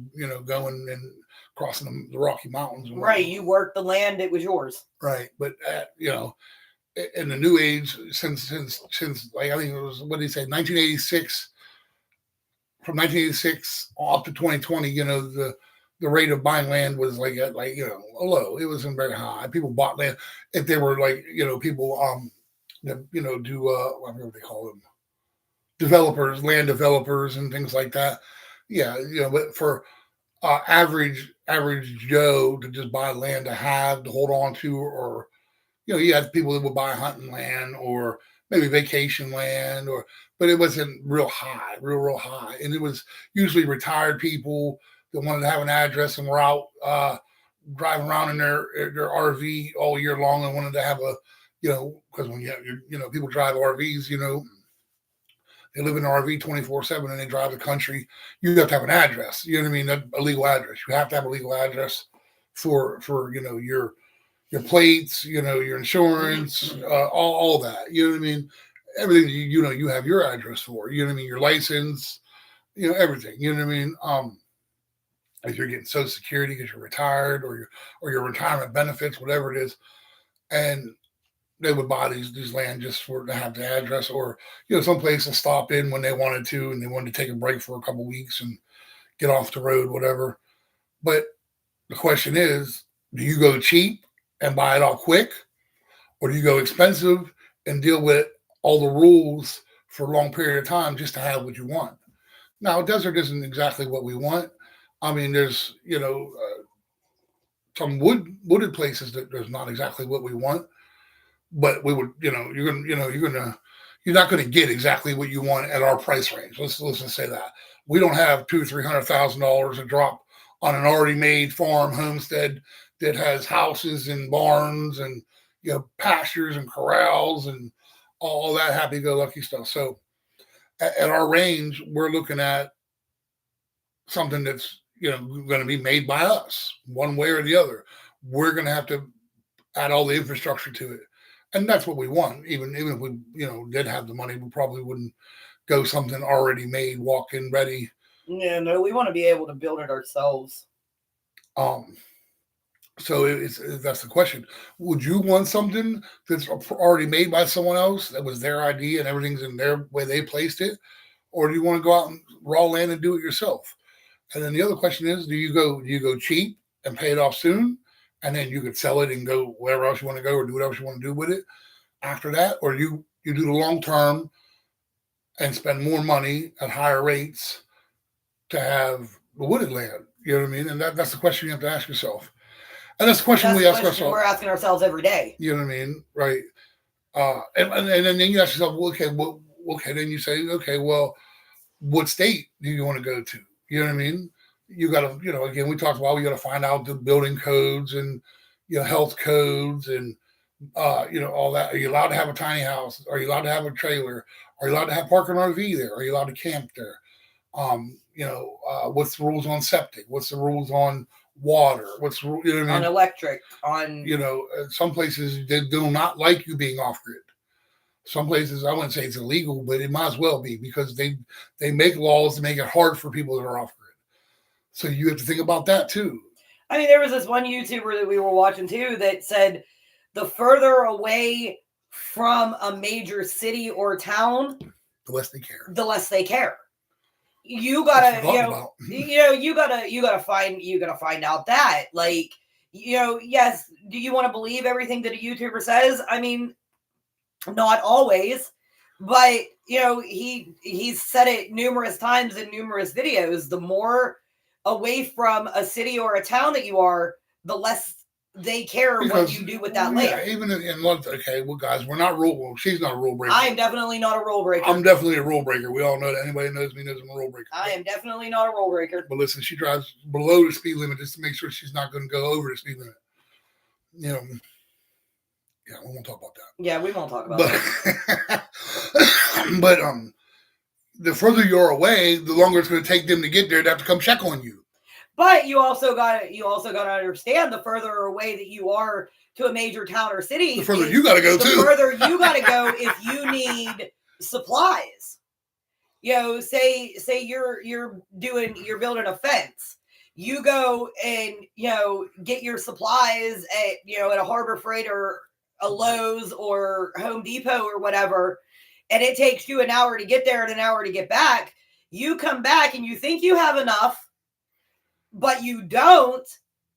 going and crossing the Rocky Mountains. Right, you worked the land; it was yours. Right, but in the new age, since like I think it was, what did he say, 1986, from 1986 up to 2020, the rate of buying land was low. It wasn't very high. People bought land if they were people that do I forget what they call them, developers, land developers, and things like that. Yeah, but for average Joe to just buy land to hold on to, or you had people that would buy hunting land or maybe vacation land, but it wasn't real high, and it was usually retired people that wanted to have an address and were out driving around in their RV all year long and wanted to have a, because when people drive RVs, they live in an RV 24/7 and they drive the country. You have to have an address. You know what I mean? A legal address. You have to have a legal address for your plates, your insurance, all that. You know what I mean? Everything you have your address for. You know what I mean? Your license, everything. You know what I mean? If you're getting Social Security because you're retired, or your retirement benefits, whatever it is, and they would buy these land just to have the address, or some place to stop in when they wanted to, and they wanted to take a break for a couple of weeks and get off the road, whatever. But the question is, do you go cheap and buy it all quick, or do you go expensive and deal with all the rules for a long period of time just to have what you want? Now, desert isn't exactly what we want. I mean, there's some wooded places that there's not exactly what we want, but we would you're not going to get exactly what you want at our price range. Let's just say that we don't have $200,000-$300,000 to drop on an already made farm homestead that has houses and barns and pastures and corrals and all that happy-go-lucky stuff. So at our range, we're looking at something that's going to be made by us one way or the other. We're going to have to add all the infrastructure to it, and that's what we want. Even if we did have the money, we probably wouldn't go something already made, walk in ready. Yeah, no, we want to be able to build it ourselves. So that's the question. Would you want something that's already made by someone else, that was their idea and everything's in their way they placed it, or do you want to go out and raw land and do it yourself? And then the other question is, do you go cheap and pay it off soon, and then you could sell it and go wherever else you want to go or do whatever you want to do with it after that? Or you do the long term and spend more money at higher rates to have the wooded land? You know what I mean? And that's the question you have to ask yourself. And that's the question we ask ourselves. We're asking ourselves every day. You know what I mean? Right. And then you ask yourself, well, okay, then you say, okay, well, what state do you want to go to? You know what I mean? You got to, again, we talked about, we got to find out the building codes and, health codes and, all that. Are you allowed to have a tiny house? Are you allowed to have a trailer? Are you allowed to have park an RV there? Are you allowed to camp there? What's the rules on septic? What's the rules on water? What's the rule, what I mean? On electric, on... some places, they do not like you being off-grid. Some places, I wouldn't say it's illegal, but it might as well be, because they make laws to make it hard for people that are off-grid. So you have to think about that too. I mean, there was this one YouTuber that we were watching too that said the further away from a major city or town, The less they care. The less they care. You gotta, you gotta find out that, like, yes, do you want to believe everything that a YouTuber says? I mean, not always, but he's said it numerous times in numerous videos. The more away from a city or a town that you are, the less they care what you do with that land. Yeah, even in okay, well, guys, we're not rule. She's not a rule breaker. I am definitely not a rule breaker. I'm definitely a rule breaker. We all know that. Anybody knows me knows I'm a rule breaker. I am definitely not a rule breaker. But listen, she drives below the speed limit just to make sure she's not going to go over the speed limit. Yeah, we won't talk about that. Yeah, we won't talk about that. But the further you're away, the longer it's going to take them to get there to have to come check on you. But you also got to understand, the further away that you are to a major town or city, the further you got to go too. The further you got to go if you need supplies. Say you're building a fence. You go and get your supplies at a Harbor Freight or a Lowe's or Home Depot or whatever, and it takes you an hour to get there and an hour to get back. You come back and you think you have enough, but you don't.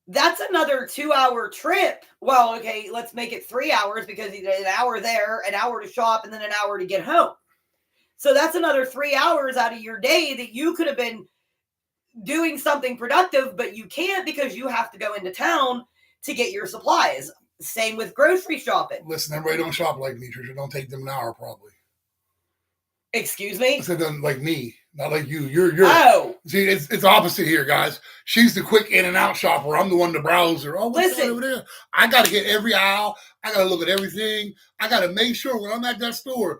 That's another 2-hour trip. Well, okay, let's make it 3 hours because you did an hour there, an hour to shop, and then an hour to get home. So that's another 3 hours out of your day that you could have been doing something productive, but you can't because you have to go into town to get your supplies. Same with grocery shopping. Listen, everybody don't shop like me, Trisha. Don't take them an hour, probably. Excuse me? I said like me, not like you. You're see, it's opposite here, guys. She's the quick in and out shopper. I'm the one to browser. Oh, what's that over there? I gotta get every aisle. I gotta look at everything. I gotta make sure when I'm at that store,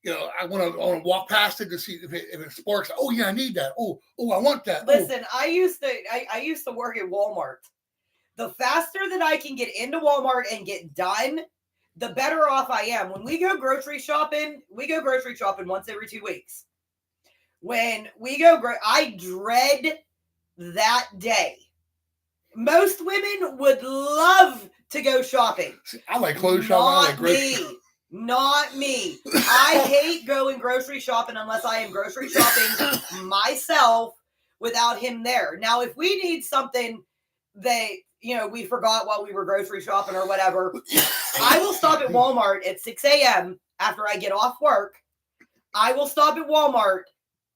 I want to walk past it to see if it sparks. Oh yeah, I need that. Oh, I want that. Listen, I used to work at Walmart. The faster that I can get into Walmart and get done, the better off I am. When we go grocery shopping once every 2 weeks. When we go, I dread that day. Most women would love to go shopping. See, I like clothes shopping. Not me. I hate going grocery shopping unless I am grocery shopping myself without him there. Now, if we need something that we forgot while we were grocery shopping or whatever, I will stop at Walmart at 6 a.m. after I get off work. I will stop at Walmart,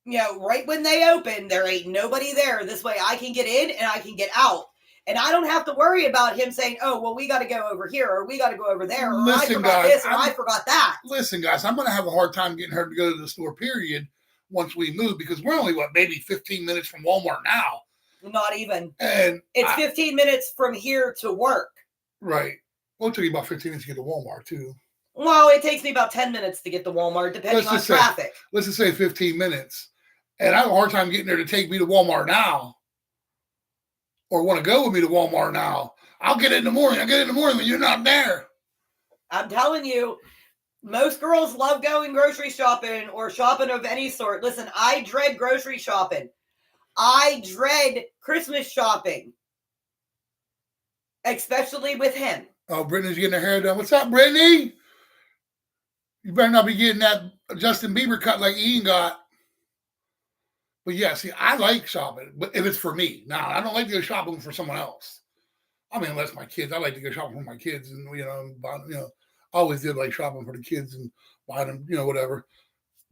right when they open. There ain't nobody there. This way I can get in and I can get out. And I don't have to worry about him saying, oh, well, we got to go over here or we got to go over there. Or I forgot this or I forgot that. Listen, guys, I'm going to have a hard time getting her to go to the store, period, once we move, because we're only, maybe 15 minutes from Walmart now. Not even. And it's 15 minutes from here to work. Right. Well, it took you about 15 minutes to get to Walmart, too. Well, it takes me about 10 minutes to get to Walmart, depending on traffic. Let's just say 15 minutes. And I have a hard time getting her to take me to Walmart now. Or want to go with me to Walmart now. I'll get it in the morning. When you're not there. I'm telling you, most girls love going grocery shopping or shopping of any sort. Listen, I dread grocery shopping. I dread Christmas shopping, especially with him. Oh, Brittany's getting her hair done. What's up, Brittany? You better not be getting that Justin Bieber cut like Ian got. But yeah, see, I like shopping, but if it's for me. Now, I don't like to go shopping for someone else. I mean, unless my kids. I like to go shopping for my kids, and I always did like shopping for the kids and buying them, whatever.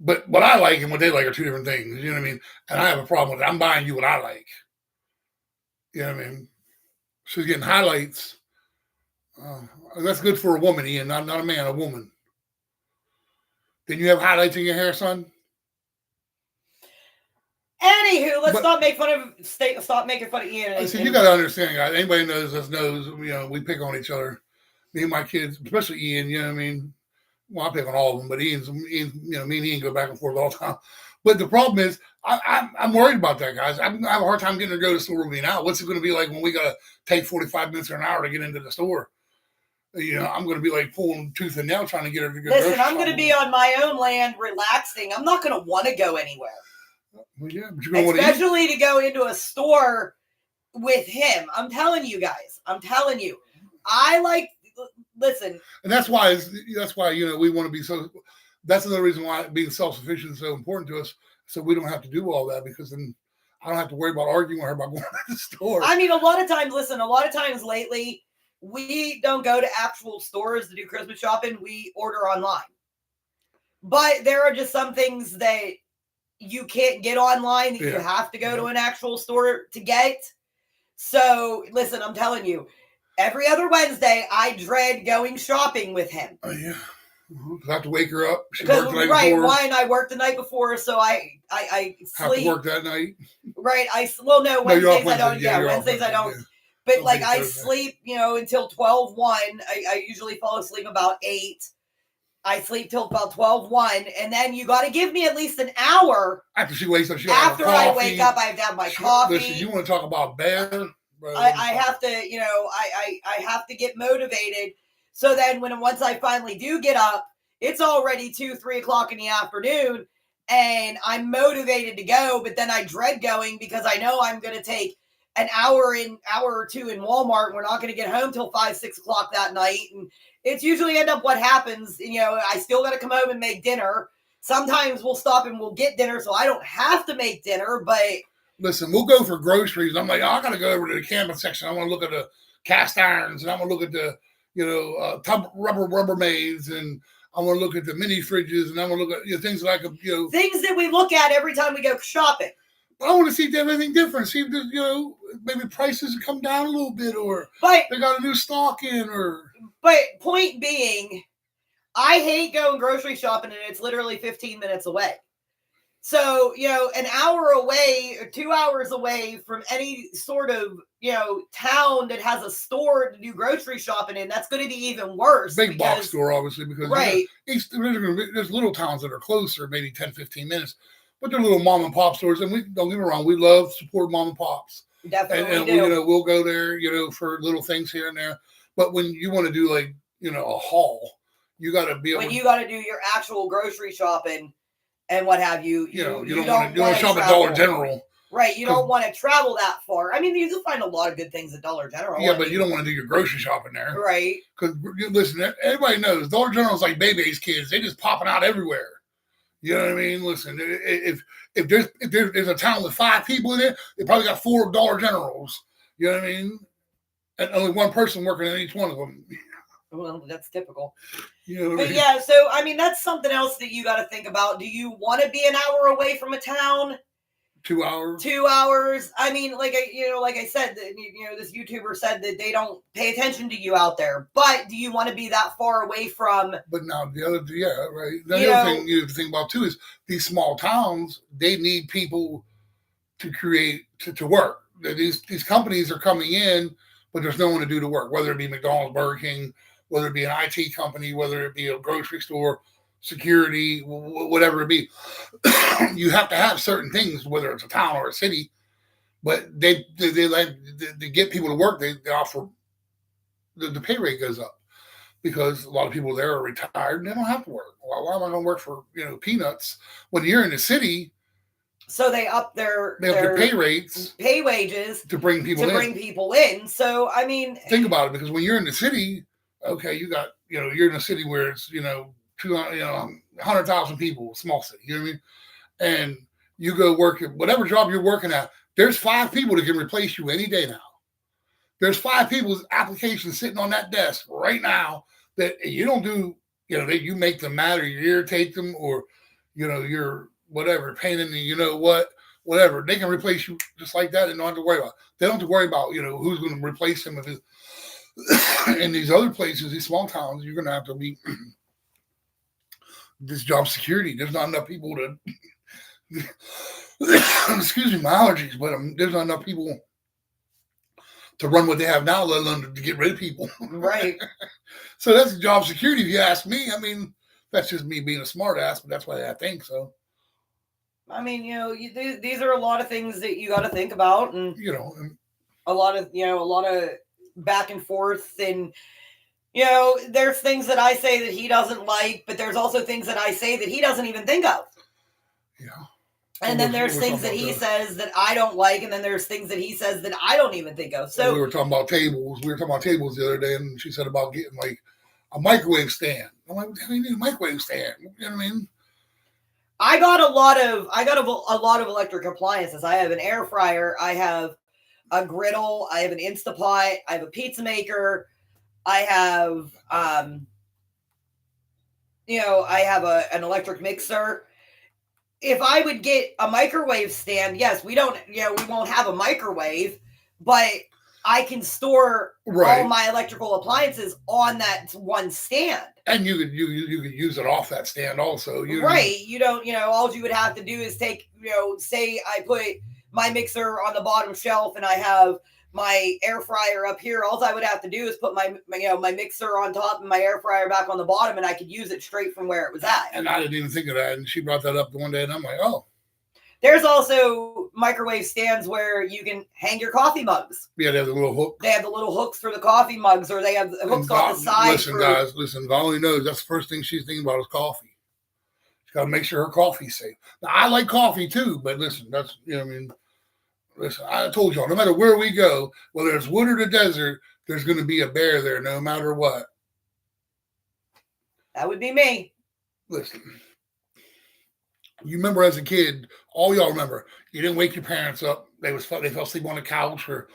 But what I like and what they like are two different things. You know what I mean? And I have a problem with it. I'm buying you what I like. You know what I mean? She's getting highlights. That's good for a woman, Ian, not a man, a woman. Didn't you have highlights in your hair, son? Anywho, let's stop making fun of Ian. See, you got to understand, guys. Anybody knows us knows, we pick on each other. Me and my kids, especially Ian, you know what I mean? Well, I pick on all of them, but Ian, me and Ian go back and forth all the time. But the problem is, I'm worried about that, guys. I have a hard time getting her to go to the store with me now. What's it going to be like when we got to take 45 minutes or an hour to get into the store? I'm going to be like pulling tooth and nail trying to get her to go. Listen, I'm going to be on my own land relaxing. I'm not going to want to go anywhere. Well, yeah, but you're gonna want to eat. Especially to go into a store with him. I'm telling you guys. I'm telling you. Listen. And that's why we want to be so. That's another reason why being self-sufficient is so important to us. So we don't have to do all that, because then I don't have to worry about arguing with her about going to the store. I mean, a lot of times lately, we don't go to actual stores to do Christmas shopping. We order online. But there are just some things that you can't get online that you have to go to an actual store to get. So, listen, I'm telling you, every other Wednesday, I dread going shopping with him. Oh, yeah. I have to wake her up. She worked the night before. Why? And I worked the night before, so I sleep. Have to work that night? Right. Wednesdays I don't. Yeah, Wednesdays I don't. Yeah. But I sleep, until 12:01. I usually fall asleep about 8. I sleep till about 12:01, and then you got to give me at least an hour. After she wakes up, after I wake up, I have to have my coffee. Listen, you want to talk about bad? I have to, I have to get motivated. So then once I finally do get up, it's already 2-3 o'clock in the afternoon, and I'm motivated to go, but then I dread going because I know I'm going to take an hour or two in Walmart, and we're not going to get home till 5-6 o'clock that night. And it's usually end up what happens. I still got to come home and make dinner. Sometimes we'll stop and we'll get dinner, so I don't have to make dinner, but listen, we'll go for groceries. I'm like, I got to go over to the camping section. I want to look at the cast irons, and I want to look at the, Rubbermaids, and I want to look at the mini fridges, and I want to look at things like things that we look at every time we go shopping. I want to see if they have anything different. See if maybe prices come down a little bit, or they got a new stock in, or. But point being, I hate going grocery shopping, and it's literally 15 minutes away. So, an hour away or 2 hours away from any sort of, town that has a store to do grocery shopping in, that's going to be even worse. Big box store, obviously, because right. There's little towns that are closer, maybe 10, 15 minutes, but they're little mom and pop stores. And don't get me wrong, we love support mom and pops. Definitely and do. We'll go there, for little things here and there. But when you want to do a haul, you got to be able. When you got to do your actual grocery shopping and what have you, you don't want to shop at Dollar General. Right, you don't want to travel that far. I mean, you can find a lot of good things at Dollar General. Yeah, but you don't want to do your grocery shopping there. Right. Because, listen, everybody knows Dollar General's like Bebe's kids. They just popping out everywhere. You know what I mean? Listen, if there's a town with 5 people in it, they probably got 4 Dollar Generals. You know what I mean? And only one person working in each one of them. Well, that's typical. But yeah, so, I mean, that's something else that you got to think about. Do you want to be an hour away from a town? 2 hours. 2 hours. I mean, like I said, this YouTuber said that they don't pay attention to you out there. But do you want to be that far away from? But now the other thing you have to think about too is these small towns. They need people to create to work. These companies are coming in, but there's no one to do the work. Whether it be McDonald's, Burger King, whether it be an IT company, whether it be a grocery store, security, whatever it be. You have to have certain things, whether it's a town or a city, but they like to get people to work. They offer the pay rate goes up because a lot of people there are retired and they don't have to work. Why am I going to work for peanuts when you're in the city? So they up their pay rates, pay wages to bring people in. So I mean, think about it, because when you're in the city, okay, you got you're in a city where it's 100,000 people, small city, you know what I mean? And you go work at whatever job you're working at, there's 5 people that can replace you any day now. There's 5 people's applications sitting on that desk right now that you don't do, that you make them mad or you irritate them or, you're whatever, pain in the, whatever. They can replace you just like that and don't have to worry about it. They don't have to worry about, who's going to replace them. If it's in these other places, these small towns, you're going to have to be this job security. There's not enough people to, excuse me, my allergies, but there's not enough people to run what they have now, let alone to get rid of people. Right. So that's job security, if you ask me. I mean, that's just me being a smart ass, but that's why I think so. I mean, these are a lot of things that you got to think about, and a lot of back and forth, and there's things that I say that he doesn't like, but there's also things that I say that he doesn't even think of. Yeah. And then there's things that he says that I don't like, and then there's things that he says that I don't even think of. So we were talking about tables. We were talking about tables the other day, and she said about getting like a microwave stand. I'm like, what the hell do you need a microwave stand? You know what I mean? I got a lot of electric appliances. I have an air fryer. I have a griddle. I have an Instapot. I have a pizza maker. I have, I have an electric mixer. If I would get a microwave stand, yes, we won't have a microwave, but I can store all my electrical appliances on that one stand. And you could use it off that stand also. All you would have to do is take, say I put my mixer on the bottom shelf and I have my air fryer up here. All I would have to do is put my mixer on top and my air fryer back on the bottom, and I could use it straight from where it was at. And I didn't even think of that. And she brought that up one day, and I'm like, oh. There's also microwave stands where you can hang your coffee mugs. Yeah, they have the little hook. They have the little hooks for the coffee mugs, or they have the hooks on the side. Listen, Molly knows that's the first thing she's thinking about is coffee. She's got to make sure her coffee's safe. Now, I like coffee too, but listen, that's, listen, I told y'all, no matter where we go, whether it's wood or the desert, there's going to be a bear there no matter what. That would be me. Listen, you remember as a kid, all y'all remember, you didn't wake your parents up. They fell asleep on the couch, or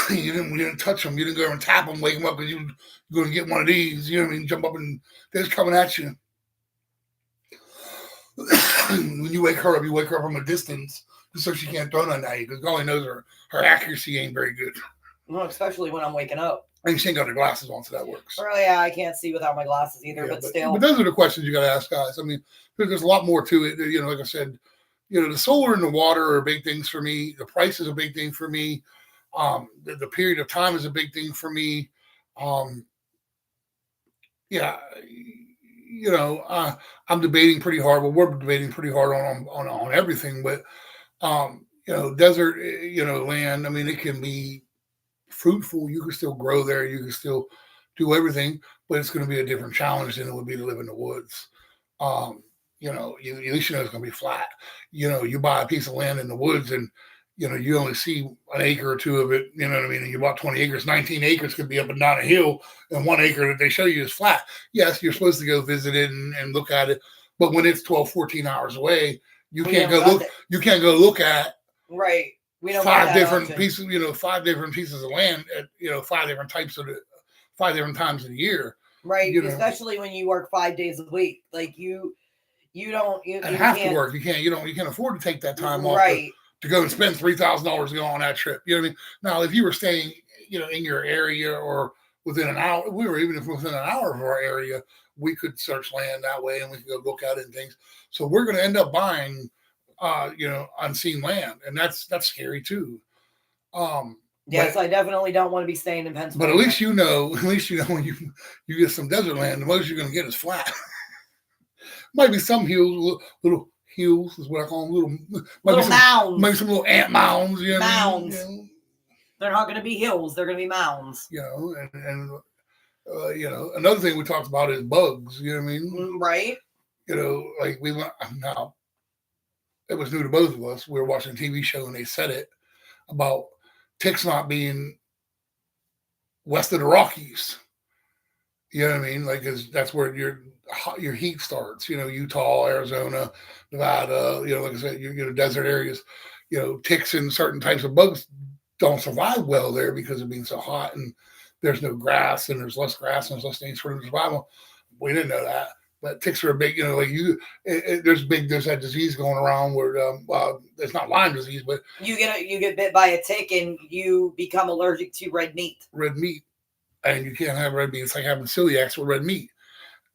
you didn't touch them. You didn't go over and tap them, wake them up because you're going to get one of these. You know what I mean? Jump up and they're just coming at you. When you wake her up, you wake her up from a distance just so she can't throw nothing at you because God only knows her accuracy ain't very good. Well, especially when I'm waking up. And she ain't got her glasses on, so that works. Well, yeah, I can't see without my glasses either, but still. But those are the questions you got to ask, guys. I mean, there's a lot more to it. Like I said, the solar and the water are big things for me. The price is a big thing for me. The period of time is a big thing for me. I'm debating pretty hard. Well, we're debating pretty hard on everything, but desert, land. I mean, it can be fruitful. You can still grow there. You can still do everything, but it's going to be a different challenge than it would be to live in the woods. At least it's going to be flat. You buy a piece of land in the woods and, you only see an acre or two of it, you know what I mean? And you bought 20 acres, 19 acres could be up and down a hill, and 1 acre that they show you is flat. Yes, you're supposed to go visit it and look at it. But when it's 12, 14 hours away, you can't go look at right. We don't 5 different pieces, 5 different pieces of land at, 5 different times of the year. Right. Especially when you work 5 days a week. Like you have to work. You can't afford to take that time off. Right. To go and spend $3,000 to go on that trip. You know what I mean? Now, if you were staying, in your area or within an hour, within an hour of our area, we could search land that way and we could go look at it and things. So we're going to end up buying, unseen land, and that's scary too. Yes, I definitely don't want to be staying in Pennsylvania. But at least when you get some desert land, the most you're going to get is flat. Might be some hills, little hills is what I call them, little mounds. Maybe some little ant mounds. Mounds. They're not going to be hills. They're going to be mounds. Another thing we talked about is bugs. You know what I mean? Right. Like we went now. It was new to both of us. We were watching a TV show and they said it about ticks not being west of the Rockies. You know what I mean? Like, 'cause that's where your heat starts. Utah, Arizona, Nevada. Like I said, desert areas. Ticks and certain types of bugs don't survive well there because of being so hot, and there's no grass, and there's less grass, and there's less things for them to survive. We didn't know that, but ticks are a big. There's that disease going around where it's not Lyme disease, but you get bit by a tick and you become allergic to red meat. And you can't have red meat. It's like having celiac with red meat,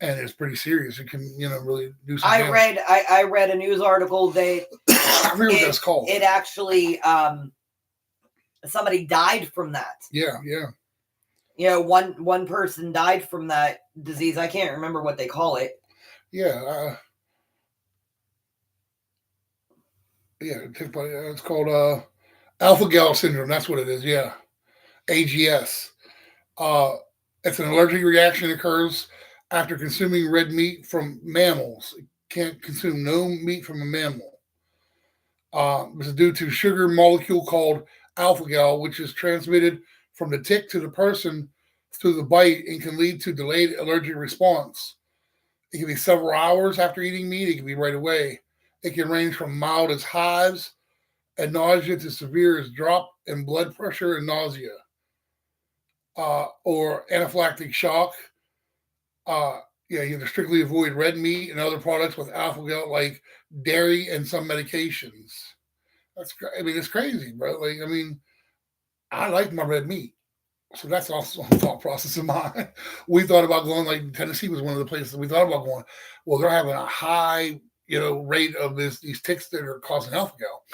and it's pretty serious. It can, really do something. I read a news article that I forget what that's called. It actually, somebody died from that. Yeah. One person died from that disease. I can't remember what they call it. Yeah. It's called alpha-gal syndrome. That's what it is. Yeah. AGS. It's an allergic reaction that occurs after consuming red meat from mammals. It can't consume no meat from a mammal. This is due to sugar molecule called alpha-gal, which is transmitted from the tick to the person through the bite and can lead to delayed allergic response. It can be several hours after eating meat. It can be right away. It can range from mild as hives and nausea to severe as drop in blood pressure and nausea, or anaphylactic shock. You have to strictly avoid red meat and other products with alpha-gal, like dairy and some medications. It's crazy, bro. I like my red meat. So that's also a thought process of mine. We thought about going, like Tennessee was one of the places we thought about going. Well, they're having a high, rate of these ticks that are causing alpha-gal.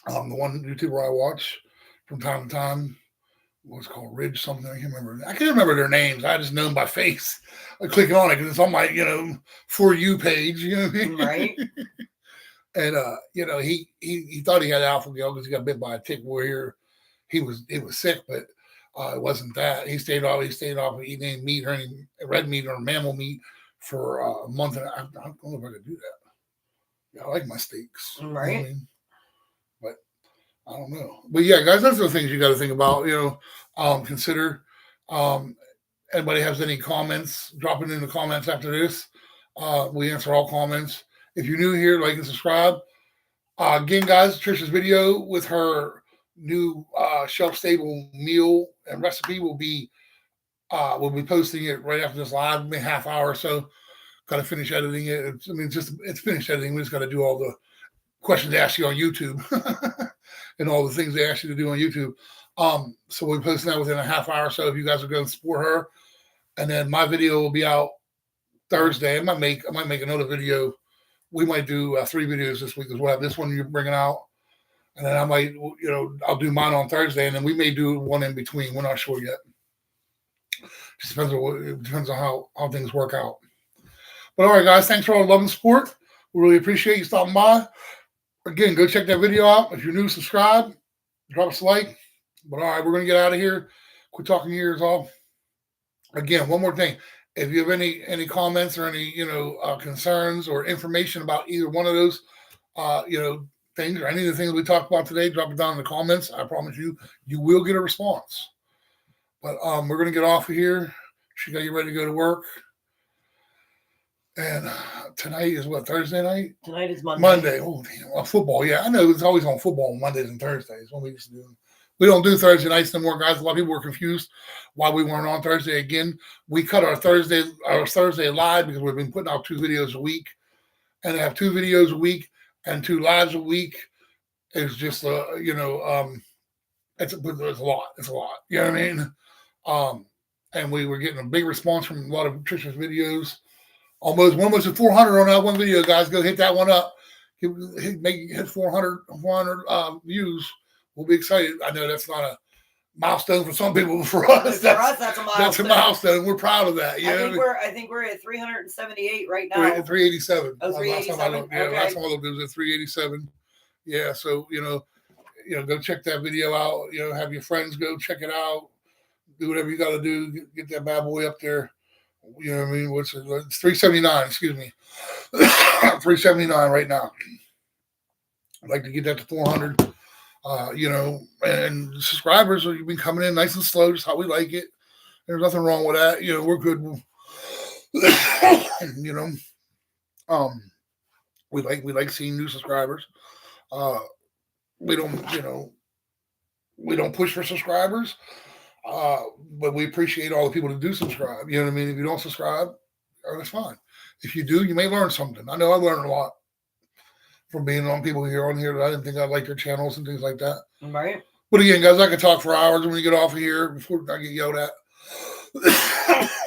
The one YouTuber I watch from time to time, what's called Ridge something, I can't remember their names. I just know them by face. I click on it because it's on my, For You page, you know what I mean? Right. And he thought he had alpha-gal because he got bit by a tick where he was sick, but it wasn't that. He stayed off of eating any meat or any red meat or mammal meat for a month and I don't know if I could do that. Yeah, I like my steaks. Right. You know what I mean? But I don't know. But yeah, guys, that's the things you got to think about, consider. Anybody has any comments, drop it in the comments after this. We answer all comments. If you're new here, like and subscribe. Again, guys, Trisha's video with her new shelf-stable meal and recipe we'll be posting it right after this live, maybe half hour or so. Got to finish editing it. It's finished editing. We just got to do all the questions they ask you on YouTube and all the things they ask you to do on YouTube. So we'll be posting that within a half hour or so. If you guys are going to support her, and then my video will be out Thursday. I might make another video. We might do 3 videos this week as well. This one you're bringing out, and then I might, I'll do mine on Thursday, and then we may do one in between. We're not sure yet. Just depends on how things work out. But all right, guys, thanks for all the love and support. We really appreciate you stopping by. Again, go check that video out. If you're new, subscribe. Drop us a like. But all right, we're going to get out of here. Quit talking here is all. Again, one more thing. If you have any comments or any, concerns or information about either one of those, things or any of the things we talked about today, drop it down in the comments. I promise you will get a response. But we're going to get off of here. She got you ready to go to work. And tonight is what, Thursday night? Tonight is Monday. Monday. Oh, damn. Football. Yeah, I know it's always on football on Mondays and Thursdays. When we used to do. We don't do Thursday nights no more, guys. A lot of people were confused why we weren't on Thursday again. We cut our Thursday live because we've been putting out 2 videos a week, and to have 2 videos a week and 2 lives a week is just it's a lot. It's a lot. You know what I mean? And we were getting a big response from a lot of Trisha's videos. Almost at 400 on that one video, guys. Go hit that one up. Hit 400 views. We'll be excited. I know that's not a milestone for some people, but for us, that's a milestone. That's a milestone. We're proud of that. I think we're at 378 right now. We're at 387. Oh, 387. Last time I looked, it was at 387. Yeah, so go check that video out. Have your friends go check it out. Do whatever you got to do. Get that bad boy up there. You know what I mean? It's 379, excuse me. 379 right now. I'd like to get that to 400. And subscribers have been coming in nice and slow, just how we like it. There's nothing wrong with that. We're good. We like seeing new subscribers. We don't push for subscribers. But we appreciate all the people that do subscribe. You know what I mean? If you don't subscribe, that's fine. If you do, you may learn something. I know I learned a lot from being on people on here that I didn't think I liked their channels and things like that. Right. But again, guys, I could talk for hours when we get off of here before I get yelled at.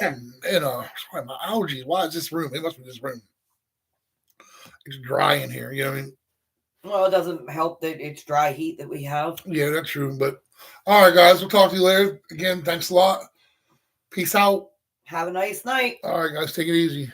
And sorry, my allergies. Why is this room? It must be this room. It's dry in here. You know what I mean? Well, it doesn't help that it's dry heat that we have. Yeah, that's true. But all right, guys, we'll talk to you later. Again, thanks a lot. Peace out. Have a nice night. All right, guys, take it easy.